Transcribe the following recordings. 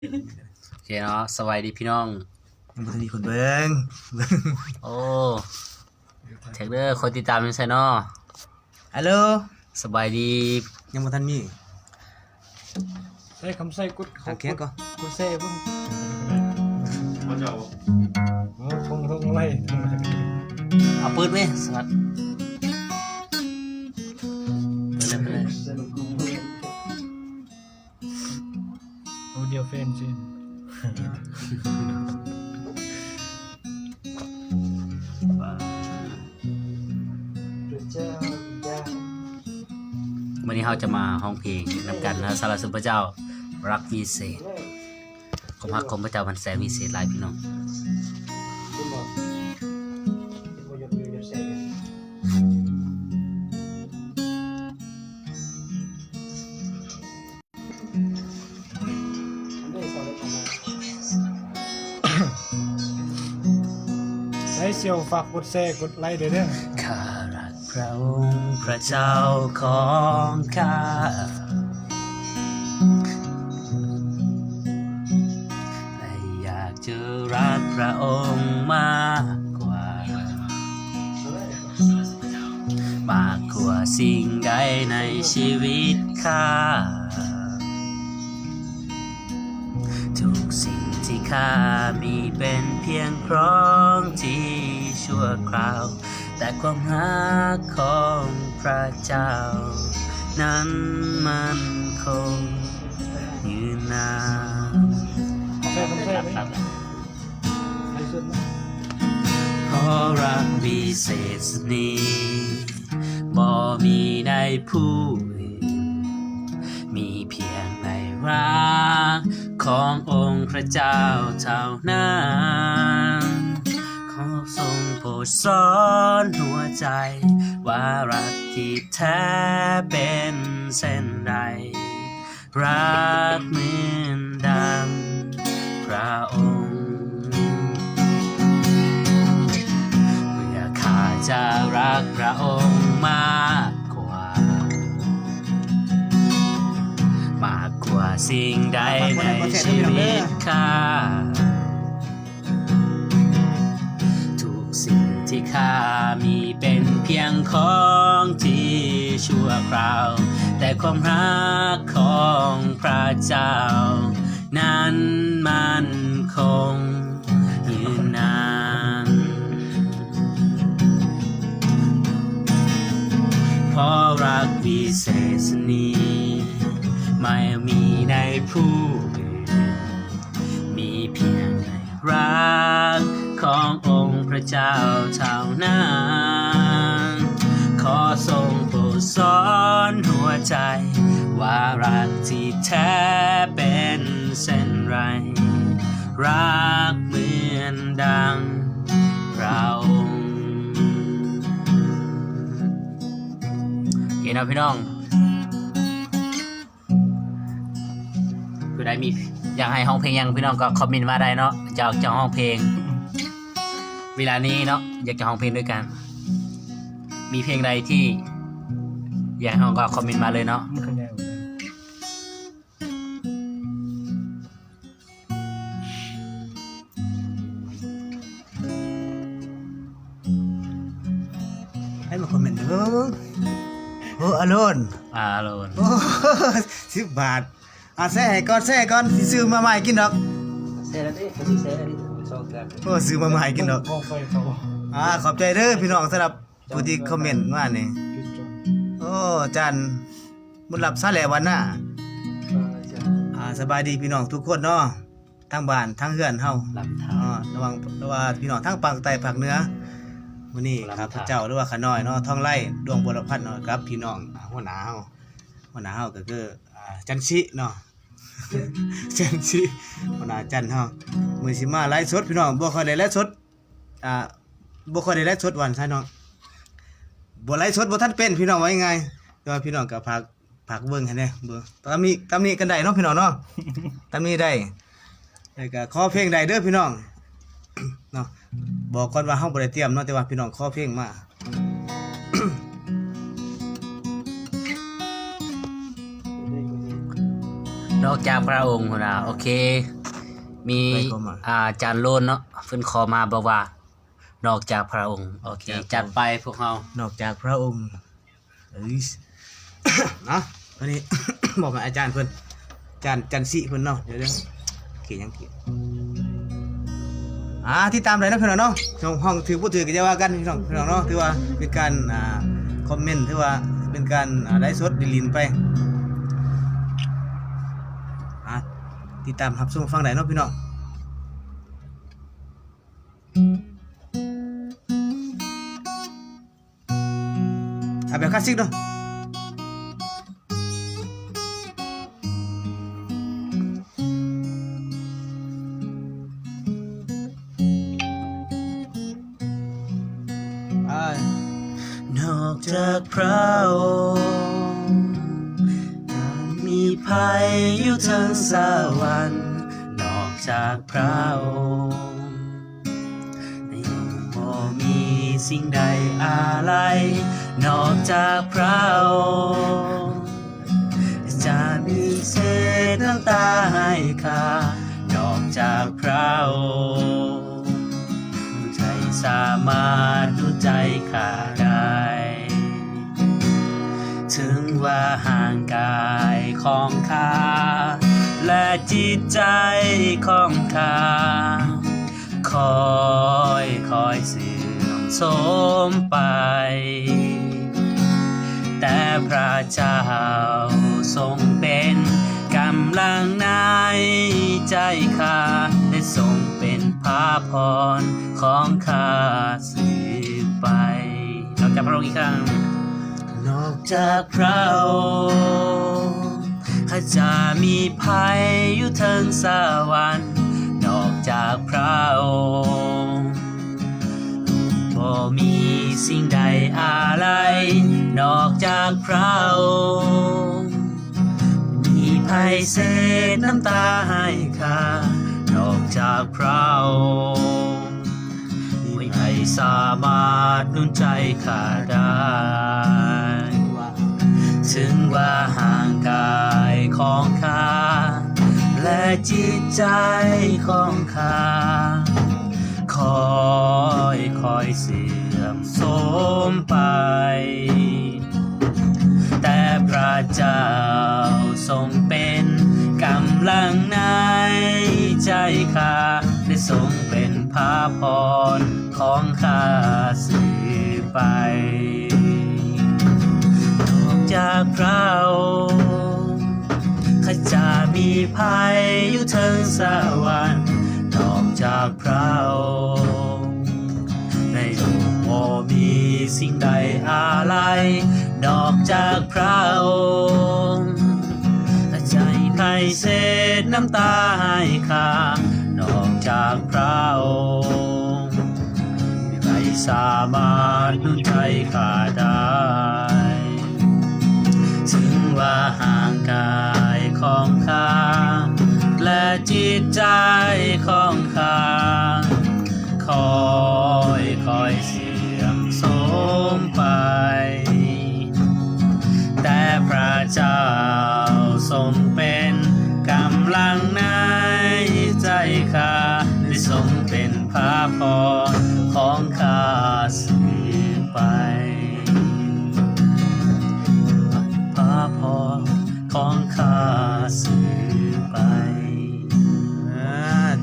โอเคเนาะสวัสดีพี่น้องยังบ่ทันมีคนเบิ่ง โอ้แท็กเดอร์คนติดตามยังไงเนาะฮัลโหลสบายดียังบ่ทันมีใส่คำใส่กุดทางเคียงก็ กุดเซ่เพิ่ง มาเจ้า โอ้คงไล่ เอาปืนไหมสวัสดีเปิดเลย โอ้เดียวเฟนจิน วันนี้เราจะมาห้องเพลงนำกันนะสารสุพระเจ้ารักวิเศษขอพระคมพระเจ้าพันแสนวิเศษหลายพี่น้องใส่เซียวฝากกุดเซ่กุดไล่เด้อ ข้ารักพระองค์พระเจ้าของข้าและอยากจะรักพระองค์มากกว่าสิ่งใดในชีวิตข้าทุกสิ่งที่ข้ามีเป็นเพียงครองที่ชั่วคราวแต่ความรักของพระเจ้านั้นมันคงยืนนาน ใส่คำใส่ไหมใส่สุด เพราะรักวิเศษนี้บ่มีในผู้อื่นมีเพียงในรักขององค์พระเจ้าเท่านั้นขอทรงโปรดสอนหัวใจว่ารักที่แท้เป็นเส้นใดรักเหมือนดังพระองค์เพื่อข้าจะรักพระองค์มากกว่าสิ่งใดในชีวิตข้าทุกสิ่งที่ข้ามีเป็นเพียงของที่ชั่วคราวแต่ความรักของพระเจ้านั้นมันคงยืนนานเพราะรักวิเศษนี้ไม่มีในผู้อื่นมีเพียงในรักขององค์พระเจ้าเท่านั้นขอทรงโปรดสอนหัวใจว่ารักที่แท้เป็นเช่นไรรักเหมือนดังพระองค์เห็นไหมพี่น้องได้มีอยากให้ห้องเพลงยังพี่น้องก็คอมเมนต์มาได้เนาะอยากจะห้องเพลงเวลานี้เนาะอยากจะห้องเพลงด้วยกันมีเพลงใดที่อยากให้ห้องก็คอมเมนต์มาเลยเนาะมันคะแนนให้มาคอมเมนต์เด้อโอ้อโลน โลน โอ้10 บาทแซ่ก่อนสิซื้อมาใหม่กินดอก เซ่แล้วดิเขาสิเซ่แล้วดิชอบกัน โอ้ซื้อมาใหม่กินดอก มองไฟเขา ขอบใจเด้อพี่น้องสำหรับผู้ที่คอมเมนต์มานี่ จุดจน โอ้จันบุญหลับซะแล้ววันน่ะสบายดีพี่น้องทุกคนเนาะทั้งบ้านทั้งเฮือนเฮา ลำธา ระวังพี่น้องทั้งภาคใต้ภาคเหนือมื้อนี้ครับพระเจ้าหรือว่าขาน้อยเนาะท้องไร่ดวงบรพัฒน์เนาะครับพี่น้องหัวหน้าเฮาก็คือจันชิเนาะ จันชิหัวหน้าจันเฮามื้อสิมาไลฟ์สดพี่น้องบ่ค่อยได้ไลฟ์สดบ่ค่อยได้ไลฟ์สดวันซะเนาะบ่ไลฟ์สดบ่ทันเป็นพี่น้องว่ายังไงแต่ว่าพี่น้องก็ฝากเบิ่งให้แน่เบิ่งตามนี้กันได้เนาะพี่น้องเนาะ ตามนี้ได้แล้วก็ขอเพลงใดเด้อพี่น้อง เนาะบอกก่อนว่าเฮาบ่ได้เตรียมเนาะแต่ว่าพี่น้องขอเพลงมา นอกจากพระองค์พุ่นน่ะโอเค มีอาจารย์โลนเนาะเพิ่นขอมาบอกว่านอกจากพระองค์โอเคจัดไปพวกเฮาน อกจากพระองค์เอ้ย เนาะวันนี้ บอกมาอาจารย์เพิ่นอาจารย์จันสิเพิ่นเนาะเดี๋ยวเขียนยังเขียนที่ตามเลยนะพี่น้องเนาะช่องห้องถือผู้ถือก็จะว่ากันพี่น้องเนาะถือว่าเป็นการคอมเมนต์ถือว่าเป็นการไลฟ์สดดิลินไปติดตามรับชมฟังได้เนาะพี่น้องแบบคลาสสิกเนาะนอกจากพระองค์ยังมีภัยอยู่ทั้งสวรรค์นอกจากพระองค์ยังบ่มีสิ่งใดอะไรนอกจากพระองค์จะมีเศษน้ำตาให้ข้านอกจากพระองค์ใจสามารถดูใจข้าได้ถึงว่าห่างกายของข้าและจิตใจของข้าคอยเสื่อมโทรมไปแต่พระเจ้าทรงเป็นกำลังในใจข้าและทรงเป็นพระพรของข้าสืบไปนอกจากพระองค์อีกครั้งนอกจากพระองค์ข้าจะมีภัยอยู่ทั้งสวรรค์นอกจากพระองค์บ่มีสิ่งใดอะไรนอกจากพระองค์มีภัยเศษน้ำตาให้ข้านอกจากพระองค์ไม่ให้สามารถนุนใจข้าได้ถึงว่าห่างกายของข้าและจิตใจของข้าคอยเสื่อมโทรมไปแต่พระเจ้าทรงเป็นกำลังในใจข้าและทรงเป็นพระพรของข้าสืบไปนอกจากพระองค์ข้าจะมีภัยอยู่ทั้งสวรรค์นอกจากพระองค์ในโลกบ่มีสิ่งใดอะไรนอกจากพระองค์ใจภัยเศษน้ำตาให้ข้านอกจากพระองค์ใครสามารถนุนใจข้าได้ถึงว่าห่างกายของข้าและจิตใจของข้าคอยเสื่อมโทรมไปแต่พระเจ้าทรงเป็นกำลังในใจข้าและทรงเป็นพระพรของข้าสืบไปพระพรของข้าสืบไป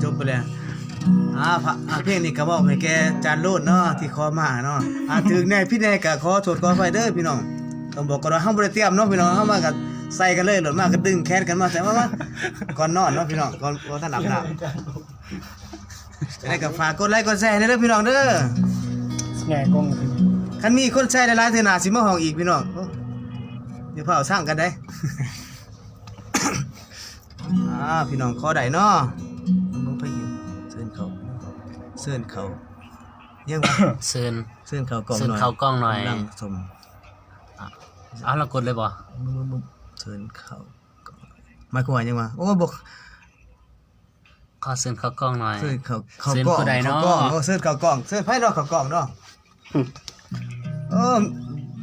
จบไปแล้วเพลงนี้ก็บอกให้แกจานโลดเนาะที่ขอมาเนาะถึงแน่พี่แน่ก็ขอโทษขออภัยเด้อพี่น้องต้องบอกก่อนว่าเฮาบ่ได้เตรียมเนาะพี่น้องเฮามาก็ใส่กันเลยหลดมาก็ดึงแขนกันมาใส่มาก่อนนอนเนาะพี่น้องก่อนท่านอาบน้ำจะได้ก็ฝากกดไลค์กดแชร์เด้อพี่น้องเด้อ แง่กล้อง คันมีคนแชร์หลายๆเทื่อหน้าสิมาห้องอีกพี่น้องเดี๋ยวเผาสร้างกันได้ พี่น้องขอได้เนาะบ่ไปอยู่เชิญเขายังบ่เชิญเขากล่องหน่อย เข้ากล้องหน่อย ลังสม เอาเรากดเลยบ่ เชิญเขากล่องหมายความว่ายังว่าโอ้บอก ขอเชิญเข้ากล้องหน่อย เชิญเขา เชิญ กล่อง ผู้ใดเนาะ เชิญเขากล่องเชิญไผเนาะเขากล่องเนาะ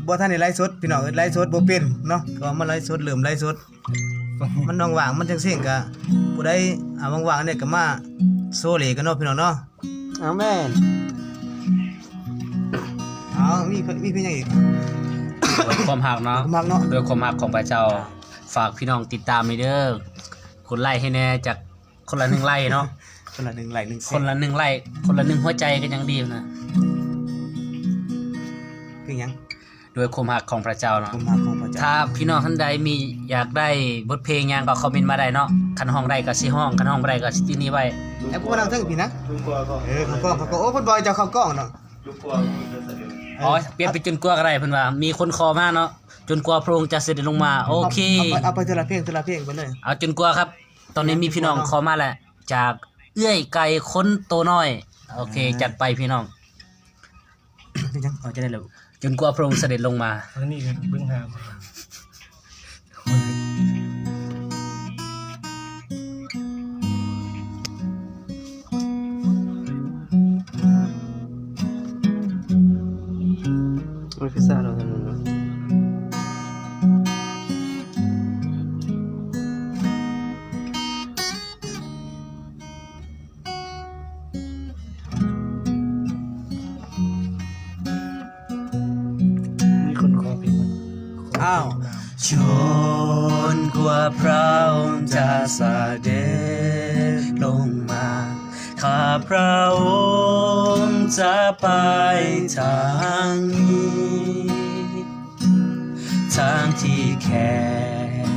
บ่ทันได้ไลฟ์สดพี่น้องไลฟ์สดบ่เป็นเนาะก็มาไลฟ์สดเริ่มไลฟ์สด มันว่างๆมันจังซี่ก็ผู้ใดว่างๆเนี่ยก็มาโซเลกันเนาะพี่น้องเนาะ เอาแม่น มีเพิ่นยังอีก ด้วยความหักเนาะ มักเนาะ ด้วยความหักของพระเจ้าฝากพี่น้องติดตามให้เด้อกดไลค์ให้แน่จากคนละ1ไลค์เนาะ คนละ1ไลค์1เซ คนละ1ไลค์คนละ1หัวใจก็ยังดีนะ คือหยัง ด้วยความหักของพระเจ้าเนาะ ผมมักของพระเจ้า ถ้าพี่น้องท่านใดมีอยากได้บทเพลงหยังก็คอมเมนต์มาได้เนาะคันห้องใดก็สิห้องคันห้องบ่ได้ก็สิที่นี่ไว้ ไอ้พวกนั่งเทิงพี่นะ ลูกกลัวก็ เขาก็โอ้เพิ่นบ่เจ้าเข้ากล้องเนาะ ลูกกลัวมีเงินเสด็จ อ๋อเปลี่ยนไปจนกว่าก็ได้เพิ่นว่ามีคนขอมาเนาะจนกว่าพระองค์จะเสด็จลงมาโอเค เอาไปทีละเพลงไปเลย เอาจนกว่าครับ ตอนนี้มีพี่น้องขอมาแล้วจากเอื้อยไก่คนโตน้อยโอเคจัดไปพี่น้อง คือหยังเอาจะได้แล้ว จนกว่าพระองค์เสด็จลงมา ทางนี้ก็เบิ่งหา มันคือซาเรากันเนาะ มีคนขอเพลงมา อ้าว จนกว่าพระองค์จะเสด็จลงมาข้าพระองค์จะไปทางนี้ทางที่แคบ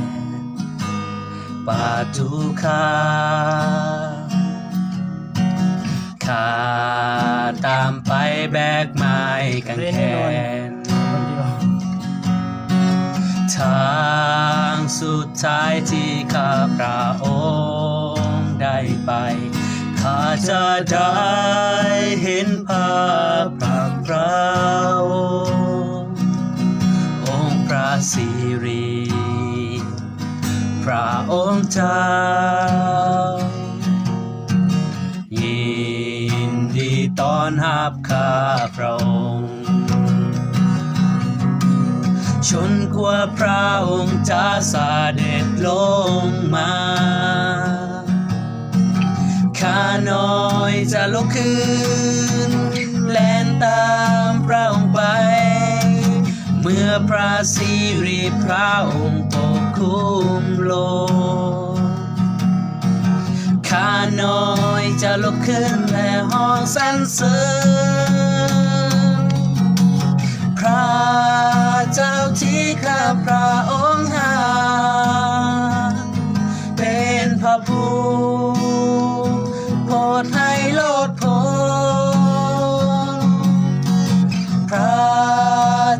ป่าทุกขาข้าตามไปแบกไม้กางแขน คนเดียว ทางสุดท้ายที่ข้าพระองค์ได้ไปข้าจะได้เห็นภาพพระองค์องค์พระสิริพระองค์เจ้ายินดีต้อนรับข้าพระองค์ จนกว่าพระองค์จะเสด็จลงมาข้าน้อยจะลุกขึ้นแล่นตามพระองค์ไป เมื่อพระสิริพระองค์ปกคุมโลกข้าน้อยจะลุกขึ้นและห้องสรรเสริญ พระเจ้าที่ข้าพระองค์หาเป็นพระผู้โปรดให้โลดพ้นพระ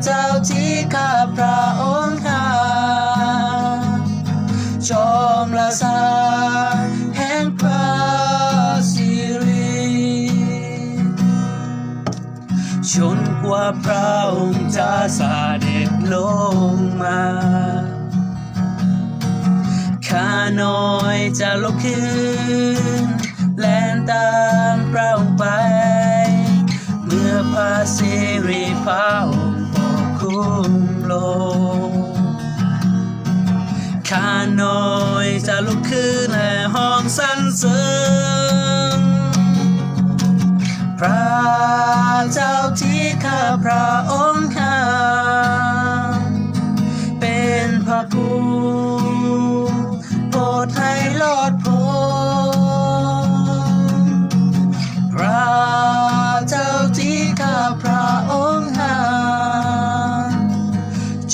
เจ้าที่ข้าพระองค์หาจอมละสาแห่งพระสิริจนกว่าพระองค์จะเสด็จลงมาข้าน้อยจะลุกขึ้นแล่นตามพระองค์ไป เมื่อพระสิริพระองค์ปกคุมโลกข้าน้อยจะลุกขึ้นและห้องสรรเสริญ พระเจ้าที่ข้าพระองค์หาเป็นพระผู้โปรดให้รอดพ้นพระเจ้าที่ข้าพระองค์หา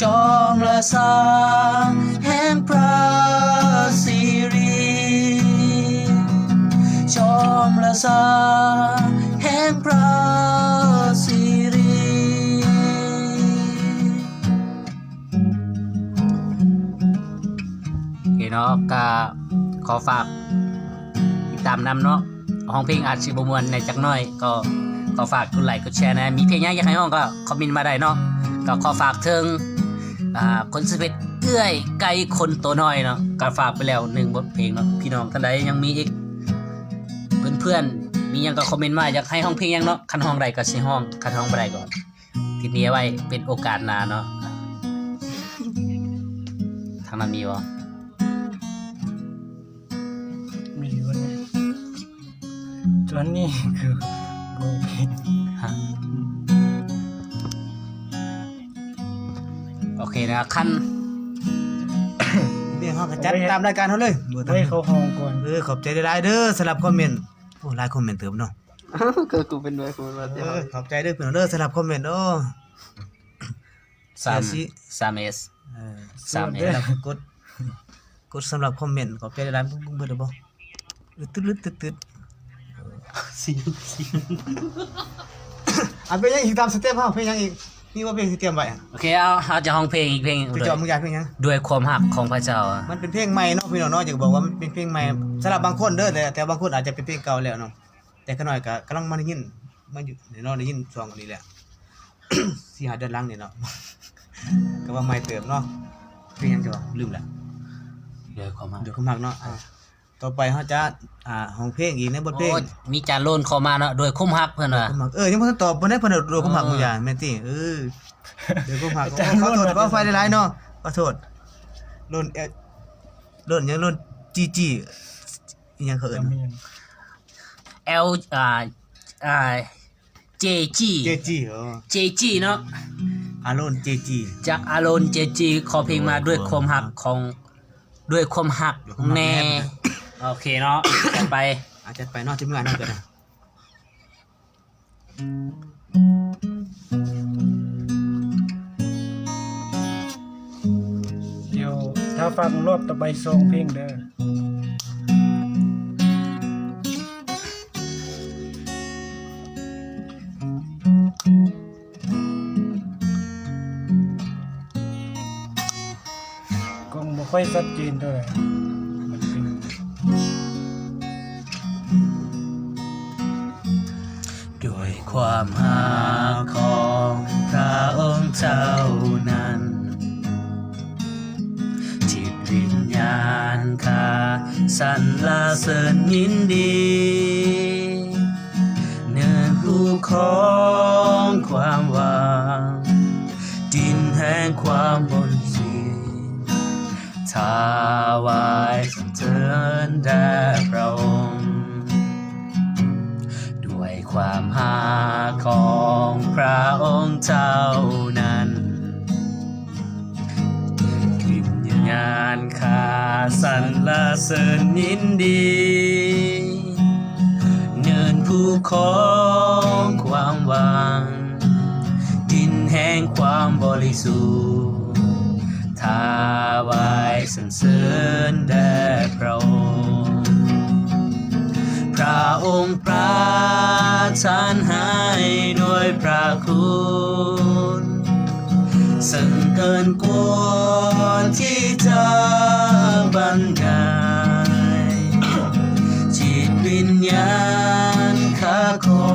จอมละสาแห่งพระสิริจอมละสาแห่งพระสิริโอเคเนาะก็ขอฝากติดตามนำเนาะห้องเพลงอาจสิบ่ม่วนในจักหน่อยก็ขอฝากกดไลค์กดแชร์นะมีเพลงหยังอยากให้ห้องก็คอมเมนต์มาได้เนาะก็ขอฝากถึงคนสเปดเอื้อยไก่คนโตน้อยเนาะก็ฝากไปแล้ว1บทเพลงเนาะพี่น้องท่านใดยังมีอีกเพื่อนๆมีหยังก็คอมเมนต์มาอยากให้ห้องเพลงหยังเนาะคันห้องใดก็สิห้องคันห้องบ่ได้ก็ทีนี้ไว้เป็นโอกาสหน้าเนาะทางนั้นมีบ่ ส่วนนี้คือโอเค ฮะโอเคนะขั้น เพียงเฮาก็จัดตามรายการเฮาเลยบ่ต้อ ไว้ ง เขาห้องก่อน ขอบใจหลายๆเด้อสำหรับคอมเมนต์โอ้หลายคอมเมนต์เติมเนาะ ก็กูเป็นด้วยกูมา ขอบใจเด้อพี่น้องเด้อสำหรับคอมเมนต์โอ้ สาม เสียสิ สามเอส สามเอ สำ ส หรับกดสำหรับคอมเมนต์ขอบใจหลายๆเบิ่งเด้อบ่ตึ๊ดสิ อันเป็นยังอีกตามสเต็ปเฮาเพลงยังอีกนี่ว่าเพลงที่เตรียมไว้อะ โอเคเอาจะห้องเพลงอีกเพลง พี่จอมมึงอยากเพลงยัง ด้วยความหักของพระเจ้าอะ มันเป็นเพลงใหม่เนาะพี่น้องเนาะอยากบอกว่ามันเป็นเพลงใหม่สำหรับบางคนเด้อแต่บางคนอาจจะเป็นเพลงเก่าแล้วเนาะแต่ก็น้อยก็กำลังมาได้ยินมาอยู่เนาะได้ยินช่วงนี้แหละ 4-5 เดือนหลังนี่เนาะ ก็ว่าใหม่เติมเนาะเพลงยังจะบอกลืมละ ด้วยความหัก เดี๋ยวเขามักเนาะต่อไปเฮาจะห้องเพลงอีกในบทเพลง โอ้ยมีจานโลนเข้ามาเนาะด้วยความหักเพิ่นว่า เขามักยังบ่ทันตอบบ่ได้เพิ่นโดนเขามักบ่อย่าแม่นติเดี๋ยวเขามักขอโทษว่าไฟหลายๆเนาะขอโทษรุ่นยังรุ่นจีอีหยังเขาเอิ้น L เจจี เจจีเจจีเนาะ อารอนเจจี จากอารอนเจจีขอเพลงมาด้วยความหักของด้วยความหักแน่โอเคเนาะต่อไป อาจจะไปเนาะทีมงานเนาะก็ได้ เดี๋ยวถ้าฟังรอบต่อไปส่งเพลงเด้อก็บ่ค่อยชัดเจนเท่าไหร่มันเป็น ด้วยความหักของพระองค์เจ้านั้นจิตวิญญาณข้าสรรเสริญยินดีเนื้อคู่ของความหวังดินแห่งความบริสุทธิ์ถวายสรรเสริญแด่พระองค์ด้วยความหักของพระองค์เจ้านั้นวิญญาณข้าสรรเสริญยินดีเนินภูของความหวังดินแห่งความบริสุทธิ์ถวายสรรเสริญแด่พระองค์พระองค์ประทานให้ด้วยพระคุณซึ่งเกินกว่าที่จะบรรยายจิตวิญญาณข้าขอ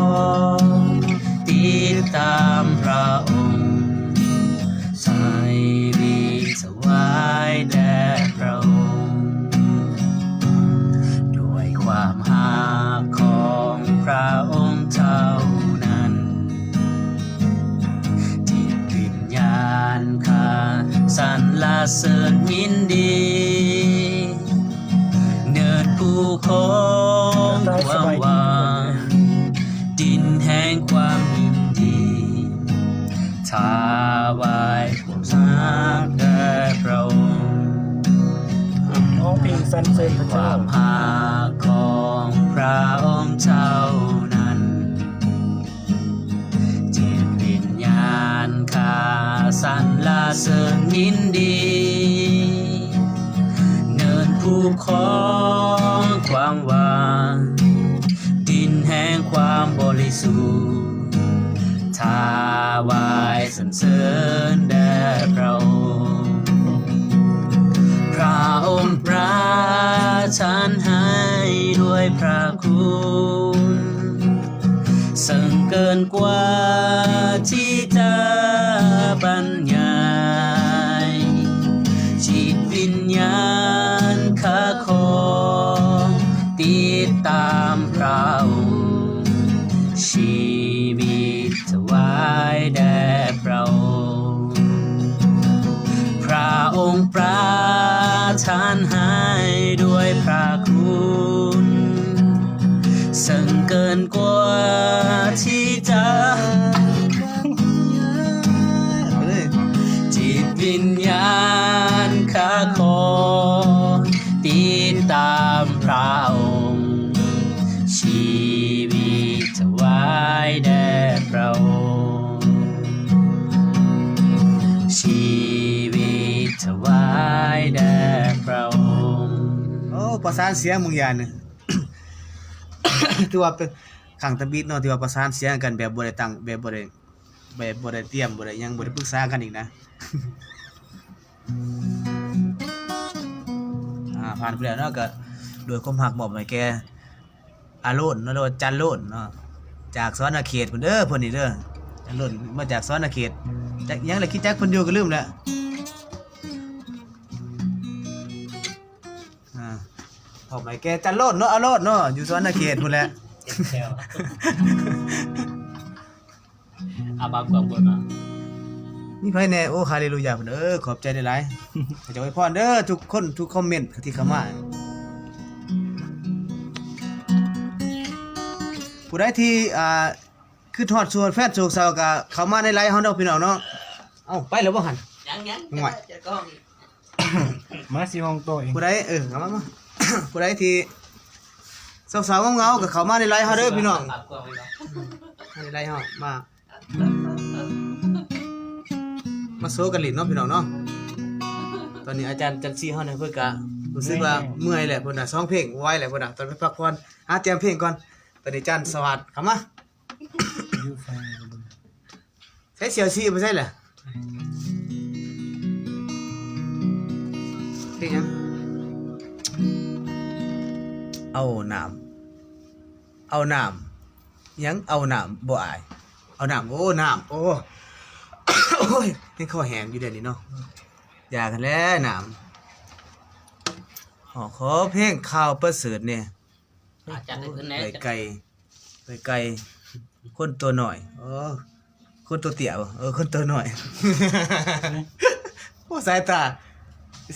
ติดตามพระองค์ใส่บีถวายแด่พระองค์ด้วยความหักของพระองค์เท่านั้นจิตวิญญาณข้าสรรเสริญยินดีเนินภูของความหวังดินแห่งความยินดีถวายความรักแด่พระองค์ น้องเพลงสรรเสริญพระ ค เจ้า วามหักของพระองค์เท่านั้นจิตวิญญาณข้าสรรเสริญยินดีเนินภูของความหวังดินแห่งความบริสุทธิ์ถวายสรรเสริญแด่พระองค์พระองค์ประทานให้ด้วยพระคุณซึ่งเกินกว่าที่จะบรรยายจิตวิญญาณข้าขอติดตามพระองค์ชีวิตถวายแด่พระองค์พระองค์ประทานให้ด้วยพระคุณ ซึ่งเกินกว่าที่จะ เอาเลย จิตวิญญาณข้าขอติดตามพระองค์ชีวิตถวายแด่พระองค์ชีวิตถวายแด่พระองค์ โอ้ประสานเสียงมึงยานเนี่ย ถือว่าเป็นขังตะบิดเนาะที่ว่าประสานเสียงกันแบบบ่ได้ตั้งแบบบ่ได้เตรียมบ่ได้หยังบ่ได้ปรึกษากันอีกนะ ผ่านไปแล้วเนาะก็โดยความหักมอบให้แกอาโลนเนาะหรือว่าจันโลนเนาะจากสวรรณเขตพุ่นเด้อเพิ่นนี่เด้อจันโลนมาจากสวรรณเขตจักหยังเลยคิดจักเพิ่นอยู่ก็ลืมแล้วมอบให้แกจันโลนเนาะอาโลนเนาะอยู่สวรรณเขตพุ่นแหละ เจ็บแถวอาบาความบนมา นี่ไผแน่โอ้ฮาเลลูยาพุ่นขอบใจได้หลายขอจะอวยพรเด้อทุกคนทุกคอมเมนต์ที่เข้ามาผู้ใดที่คือทอดส่วนแฟนโศกเศร้าก็เข้ามาในไลฟ์เฮาเนาะพี่น้องเนาะเอ้าไปแล้วบ่หั่น ยัง ห่วย จะกล้อง มาสิห้องโตเอง ผู้ใดเข้ามา ผู้ใดที่สาวๆเงาๆก็เข้ามาในไลฟ์เฮาเด้อพี่น้อง อาบความไว้เนาะ ในไลฟ์เฮามาโซกันลิ้นเนาะพี่น้องเนาะตอนนี้อาจารย์จันซี่เฮาเนี่ยเพิ่นก็รู้สึกว่าเมื่อยแหละเพิ่นน่ะร้องเพลงไว้แหละเพิ่นน่ะตอนไปพักผ่อนหาเตรียมเพลงก่อนตอนนี้อาจารย์สวัสดิ์เข้ามา อยู่ฟัง ใช้เสียวซีบ่ใช่เหรอเพลงหยังเอาน้ำยังเอาน้ำบ่อายเอาน้ำโอ้น้ำโอ้ โอ้ยนี่คอแห้งอยู่เดี๋ยวนี้เนาะอยากกันแล้วน้ำขอเพลงข่าวประเสริฐเนี่ย อาจารย์ได้ขึ้นแน่ ไปไกลคนตัวหน่อยคนตัวเตี้ยบ่คนตัวหน่อย โอ้สายตา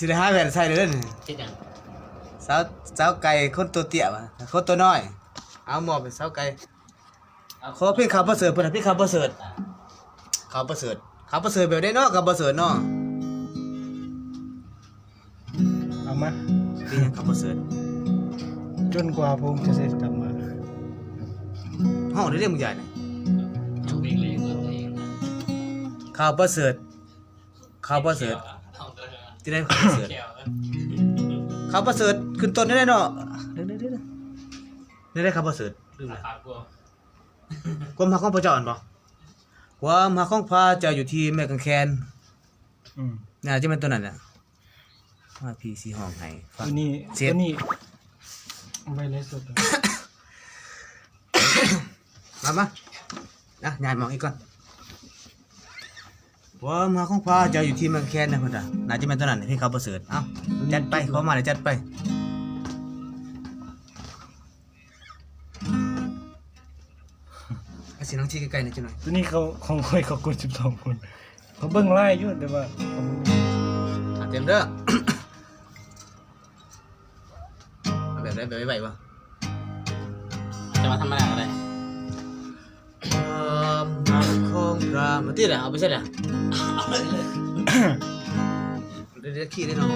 สิได้หาแว่นใส่เด้อนี่ คิดยัง สาวไก่คนตัวเตี้ยบ่คนตัวน้อยเอาหมอบเป็นสาวไก่ขอเพลงข่าวประเสริฐเพิ่นน่ะเพลงข่าวประเสริฐข่าวประเสริฐแบบได้เนาะข่าวประเสริฐเนาะ เอามา เพลงหยังข่าวประเสริฐ จนกว่าผมจะเสร็จกลับมา ห้องได้เรียกมึงใหญ่นี่ ยังวิ่งเลยตัวเองนะ ข่าวประเสริฐที่ได้ข่าวประเสริฐ เกี่ยว ข่าวประเสริฐขึ้นต้นได้เนาะเด้ได้ข่าวประเสริฐลืม รา แล้ว คากลัว ความหักของพระเจ้าอันบ่ความหักของพระเจ้าอยู่ที่แม่กังแคนน่าจะเป็นตัวนั้นน่ะว่าพี่สิห้องให้ฟัง ตัวนี้ เสีย ตั บ วนี้ไวเลสสด มาย้ายหมองอีกก่อนความหักของพระเจ้าอยู่ที่แม่กังแคนนะพุ่นน่ะน่าจะเป็นตัวนั้นพี่ข่าวประเสริฐเอ้าจัดไปขอมาเลยจัดไปอาสิน้องชี้ใกล้ๆหน่อยจังหน่อย ตัวนี้เขาของคอยเขากด12คนเขาเบิ่งไล่อยู่แต่ว่าเขาบ่รู้ เต็มเด้อ เอาแบบได้แบบไหวๆวะ จะมาทำอะไรอะไร ความหักของพระมาติดอ่ะเอาไปใช่ไหมเดี๋ยวขี้ได้เนาะ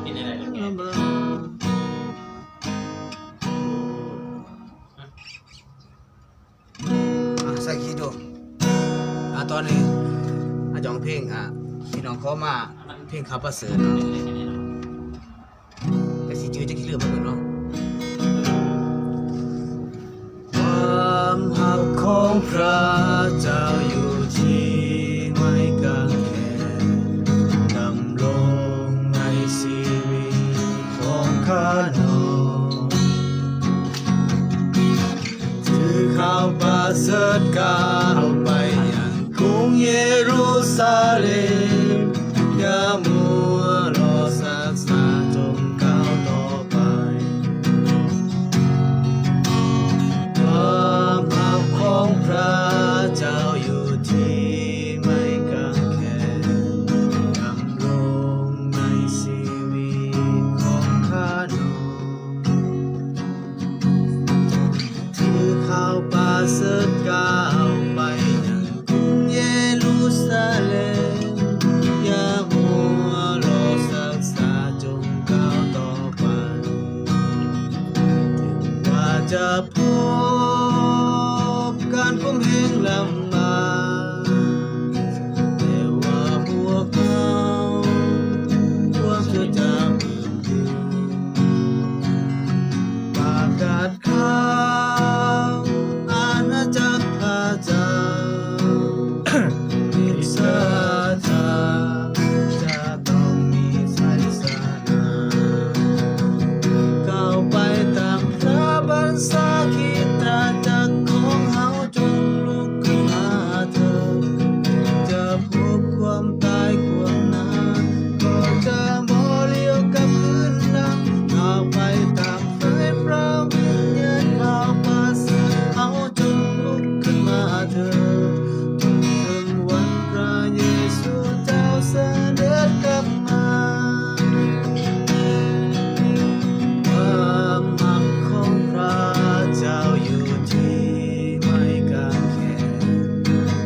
กินอะไรแก ใส่ขี้ดูตอนนี้จองเพลงพี่น้องเขามาเพลงขับประเสริฐเนาะแต่สิจื้อจะขี้ลืมไปเนาะความหักของพระเจ้าอยู่ที่ไม่กังแขนดำลงในชีวิตของข้าน้องถือข้าวประเสริฐก้าวไปยังกรุงเยรูซาเล็มอย่ามัวรอสักษาจงก้าวต่อไปความหักของพระ เสด็จก้าวไปยังกรุงเยรูซาเล็มอย่ามัวรอศึกษาจงก้าวต่อไปถึงว่าจะพบการข่มเหงลำบากแต่ว่าพวกเขาจะประกาศข่าวอาณาจักรพระเจ้าอิสระจะต้องมีชัยชนะก้าวไปตามพระบัญชาคริสตจักรของเฮาจงลุกขึ้นมาเถิดจะพบความตายความหนาวก็จะบ่เลี้ยวกลับคืนหลังก้าวไปตามไฟพระวิญญาณข่าวประเสริฐเฮาจงลุกขึ้นมาเถิดจนถึงวันพระเยซูเจ้าเสด็จกลับมาความรักของพระเจ้าอยู่ที่ไม่กางแขน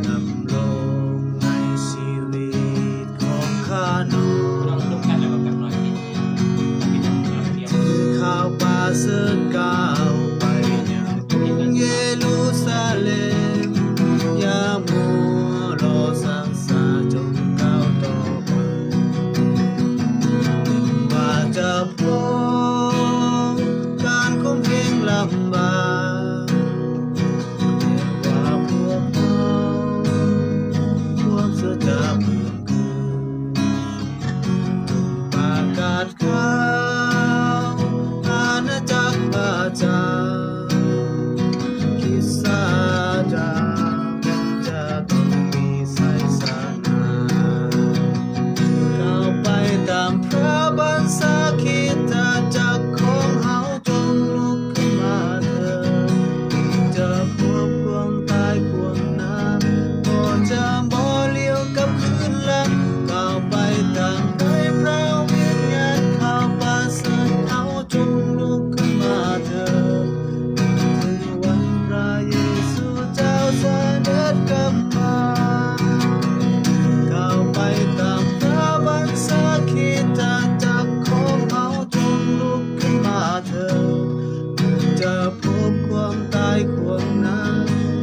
ดำรงในชีวิตของข้าน้อย เราลุกกันแล้วก็กันหน่อยเดียว ถือข่าวประเสริฐก้าวไปยังกรุงเยรูซาเล็มอย่ามัวรอศึกษาจงก้าวต่อไปถึงว่าจะพบการข่มเหงลำบากแต่ว่าพวกเสือจะเพิ่มขึ้นประกาศข่าวอาณาจักรพระเจ้าคริสตจักรจะต้องมีชัยชนะก้าวไปตามพระบัญชาคริสตจักรของเฮาจงลุกขึ้นมาเถิดจะพบความตายความหนาวก็จะบ่เลี้ยวกลับคืนหลังก้าวไปตามไฟพระวิญญาณข่าวประเสริฐเฮาจงลุกขึ้นมาเถิดถึงวันพระเยซูเจ้าเสด็จกลับมาก้าวไปตามพระบัญชาคริสตจักรของเฮาจงลุกขึ้นมาเถิดจะพบความตายความหนาว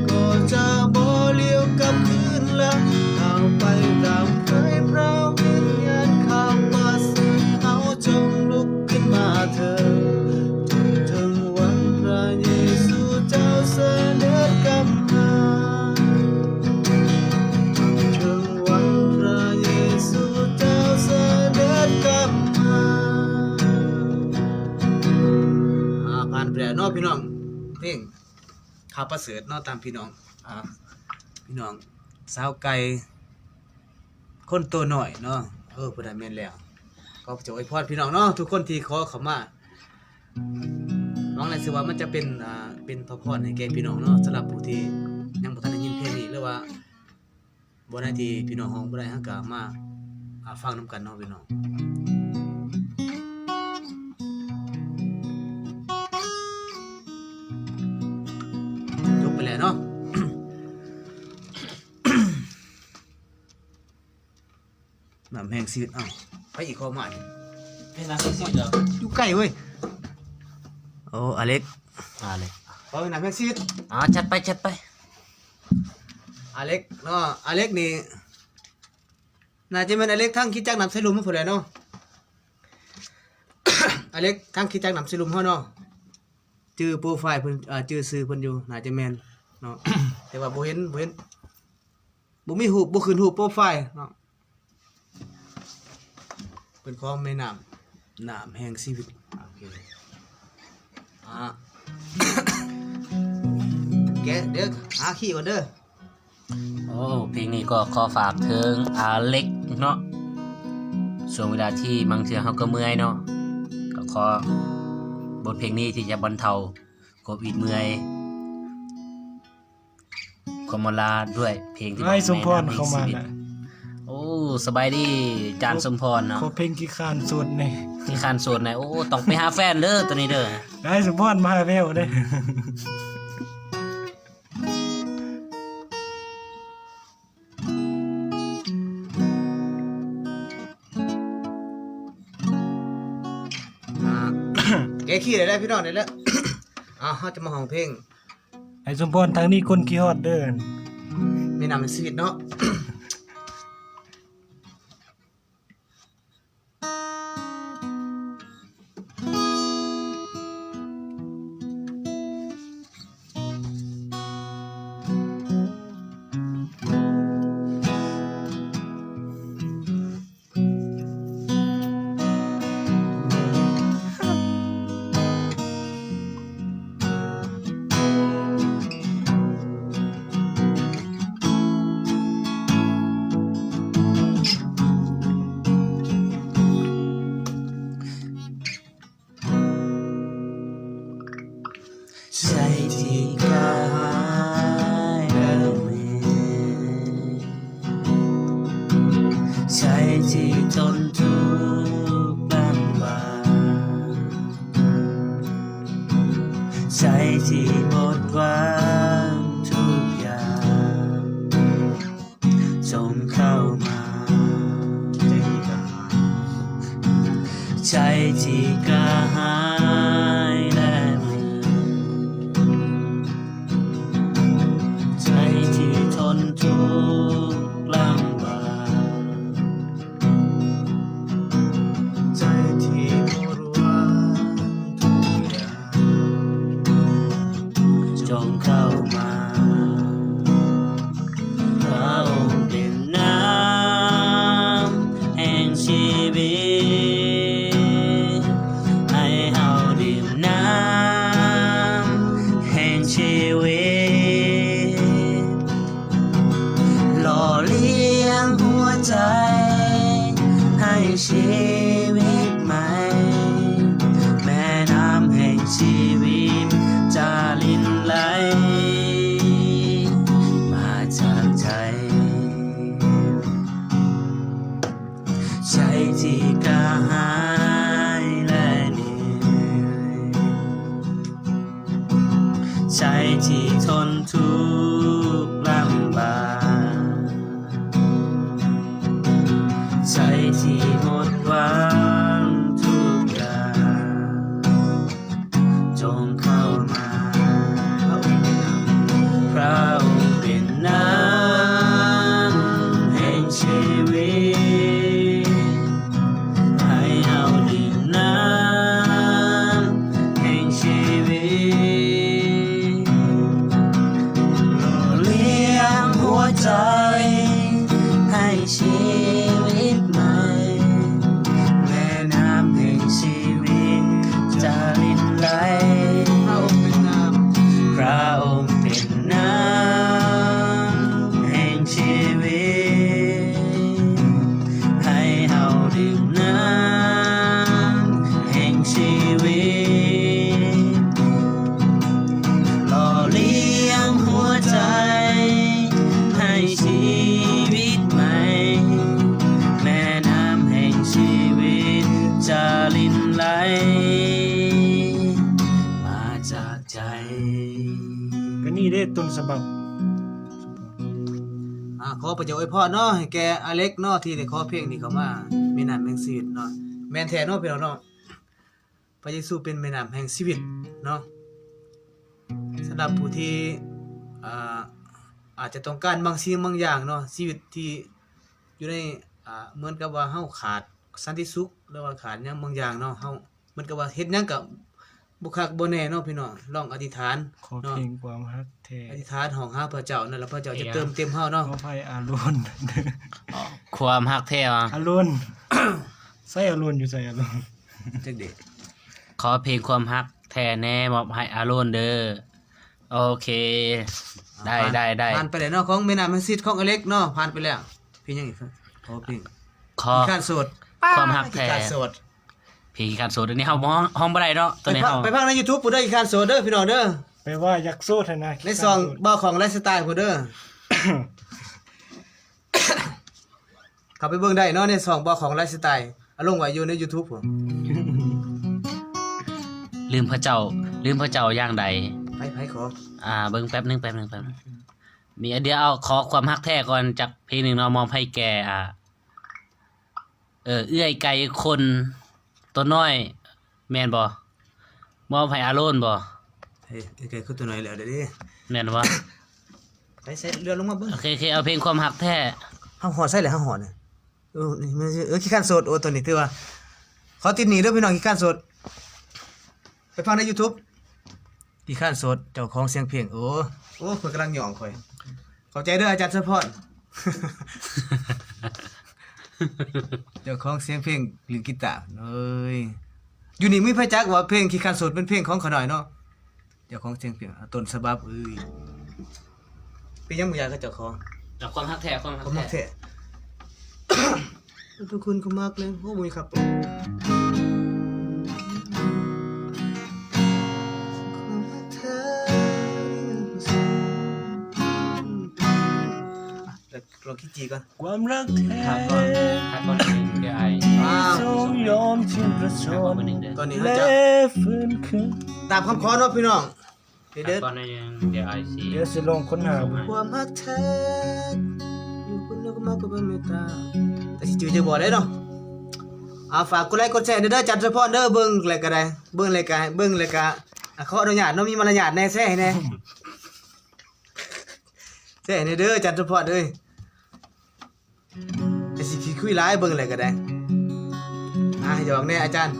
ก็จะบ่เลี้ยวกลับคืนหลังก้าวไปตามไฟพระวิญญาณข่าวประเสริฐเฮาจงลุกขึ้นมาเถิดจนถึงวันพระเยซูเจ้าเสด็จกลับมาถึงวันพระเยซูเจ้าเสด็จกลับมาผ่านไปแล้วเนาะพี่น้องเพลงข่าวประเสริฐเนาะตามพี่น้องพี่น้องสาวไก่คนตัวหน่อยเนาะเพิ่นได้แม่นแล้วก็จะอวยพรพี่น้องเนาะทุกคนที่ขอเข้ามาหวังในสิว่ามันจะเป็นพระพรให้แก่พี่น้องเนาะสำหรับผู้ที่ยังบ่ทันได้ยินเพลงนี้หรือว่าบ่ได้ที่พี่น้องของบ่ได้เฮาก็มาฟังนํกันเนาะพี่น้องจบไปแล้วเนาะ น้ำแห้งซีดไปอีกข้อมานี่ เป็นนักศึกษาเด้อ อยู่ใกล้เว้ยโอ้อเล็ก เลย เอาน้ำแห้งซีด จัดไป อเล็กเนาะอเล็กนี่น่าจะเป็นอเล็กทั้งคิดจักน้ำใส่ลุมมาพุ่นแหละเนาะ อเล็กทั้งคิดจักน้ำใส่ลุมเฮาเนาะชื่อโปรไฟล์เพิ่นชื่อชื่อเพิ่นอยู่น่าจะแม่นเนาะ แต่ว่าบ่เห็นบ่มีรูปบ่ขึ้นรูปโปรไฟล์เนาะเป็นของแม่น้ำแห่งชีวิตโอเคแกเด้อหาขี้ก่อนเด้อ โอ้เพลงนี้ก็ขอฝากถึงอาเล็กเนาะช่วงเวลาที่บางเทื่อเฮาก็เมื่อยเนาะก็ขอบทเพลงนี้ที่จะบรรเทาความอิดเมื่อยความลาด้วยเพลงที่ ให้สมพร แนะนำ เข้ามา ชีวิต น่ะ โอ้สบายดีจานสมพรเนาะ ขอเพลงขี้คร้านสุดนี่ ที่คันโสดไหนโอ้ต้องไปหาแฟนเด้อตัวนี้เด้อ ให้สมพรมาแล้วเด้ ขี้ได้แล้วพี่น้องได้แล้ว เฮาจะมาห้องเพลง ไอ้สมพรทางนี้คนขี้ฮอดเด้อ แม่น้ำเป็นชีวิตเนาะ ใจที่กลายเป็นเวรใจที่ทนทุกข์ลำบากใจที่หมดหวังทุกอย่างจงเข้ามาใจที่กระหายและใจที่ทนทุกข์ลำบากใจที่หมดหวังทุกอย่างจงเข้ามาพระองค์เป็นน้ำแห่งชีวิตให้เฮาดื่มน้ำแห่งชีวิตหล่อเลี้ยงหัวใจให้ชีวิตใหม่แม่น้ำแห่งชีวิตจะลิ้นไหลมาจากใจใจที่กระหายและเหนื่อยใจที่ทนทุกข์ลำบากใจที่หมดหวังทุกอย่างจงเข้ามาพระองค์เป็นน้ำแห่งชีวิตให้เราดื่มน้ำแห่งชีวิตหล่อเลี้ยงหัวใจให้ชีวิตใหม่แม่น้ำแห่งชีวิตจะลิ้นไหลพระองค์เป็นน้ำแห่งชีวิตให้เฮาดื่มน้ำแห่งชีวิตหล่อเลี้ยงหัวใจให้ชีวิตใหม่แม่น้ำแห่งชีวิตจะลิ้นไหลมาจากใจ ก็นี่เด้ต้นฉบับ ขอประโยชน์ไว้พอเนาะให้แกอเล็กเนาะที่ได้ขอเพลงนี้เข้ามาแม่น้ำแห่งชีวิตเนาะแม่นแท้เนาะพี่น้องเนาะพระเยซูเป็นแม่น้ำแห่งชีวิตเนาะสำหรับผู้ที่อาจจะต้องการบางสิ่งบางอย่างเนาะชีวิตที่อยู่ในเหมือนกับว่าเฮาขาดสันติสุขหรือว่าขาดหยังบางอย่างเนาะเฮาเหมือนกับว่าเฮ็ดหยังก็บ่คักบ่แน่เนาะพี่น้องลองอธิษฐาน ขอ เนาะ เพลงความฮักแท้ อธิษฐานของหาพระเจ้านั่นแหละพระเจ้าจะเติมเต็มเฮาเนาะ ขอภัยอารอน ความฮักแท้วะ อารอน ใส่อารอนอยู่ใส่อารอน จักเด็ก ขอเพลงความฮักแท้แน่มอบให้อาโรนเด้อโอเค ได้ ผ่านไปแล้วเนาะของแม่น้ำแห่งชีวิตของอเล็กเนาะผ่านไปแล้วพี่ยังอีกครับขอเพลง ขอ การโสด ความฮักแท้ การโสด เพลงการโสดอันนี้เฮาห้องบ่ได้เนาะตัวนี้เฮา ไปพักใน YouTube ผู้ใดการโสดเด้อพี่น้องเด้อ ไปว่าอยากโซดให้นะ ในซองบ่ของไลฟ์สไตล์ผู้เด้อ เข้าไปเบิ่งได้เนาะในซองบ่ของไลฟ์สไตล์เอาลงไว้อยู่ใน YouTube ผม ลืมพระเจ้าอย่างใด ไผขอ เบิ่งแป๊บนึงมีอันเดียวเอาขอความฮักแท้ก่อนจากเพลงหนึงเนาะมอบให้แก่เอื้อยไก่คนตัวน้อยแม่นบ่ บ่ไผอาโลนบ่ เฮ้ยไกลๆคือตัวหน่อยแล้วเดี๋ยวดิ แม่นบ่ ใส่เรือลงมาเบิ่ง โอเคๆเอาเพลงความหักแท้ ห้าหอใส่เลยห้าหอเนี่ยนี่มันขี้ข้านสดโอ้ตัวนี้ถือว่าขอติดหนีเด้อพี่น้องขี้ข้านสดไปฟังใน YouTube ขี้ข้านสดเจ้าของเสียงเพลงโอ้ข่อยกำลังหยองข่อยขอบใจเด้ออาจารย์ซัพพอร์ต เจ้าของเสียงเพลงเล่นกีตาร์เอ้ยอยู่นี่มีไผจักว่าเพลงขี้ข้านสดเป็นเพลงของเขาหน่อยเนาะเจ้าของเสียงเพลงต้นฉบับเอ้ยเป็นยังบ่อยากกับเจ้าของ เอาความหักแท้ความหัก เขามัก แท้ แท้ทุกคนเขามักเลยโอ้ยครับเราคิดจีก่อน ความรักแท้ หักก่อนเดี๋ยวไอ้ ทรงยอมทิ้งประชน ตอนนี้เขา และ จะ ฟื้นคืน ตามคำขอเนาะพี่น้องเด็ด ก่อนนึงเดี๋ยวไอ้สิ เดี๋ยวสิลองค้นหา ความฮักแท้อยู่คนเดียวก็มากกว่าเป็นเมตตาแต่สิจือจะบอกได้เนาะฝากกดไลค์กดแชร์เด้อจัดเฉพาะเด้อเบิ่งอะไรก็ได้เบิ่งรายการขออนุญาตเนาะมีมารยาทแน่แซ่ให้แน่แซ่ให้เด้อจัดเฉพาะเด้อแต่สิคุยหลายเบิ่งอะไรก็ได้หยอกแน่อาจารย์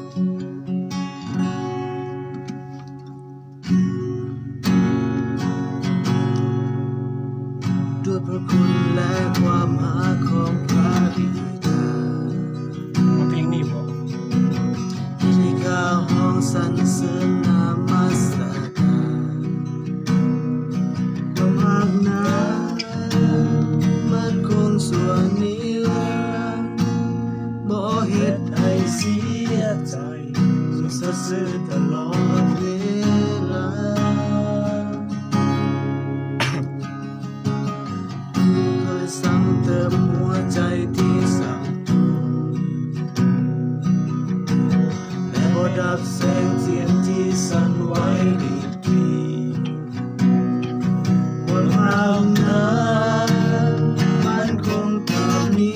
ด้วยพระคุณและความหาของพระบิดา มาเพลงนี้บ่ ที่ข้าห้องสรรเสริญนามัสการความรักนั้นมันคงส่วนนิรันดร์บ่เฮ็ดให้เสียใจสัตย์ซื่อตลอดเวลาเคยซ้ำเติมหัวใจที่สั่งและบ่ดับแสงเทียนที่สั่นไหวดีดีความรักนั้นมันคงตามนิ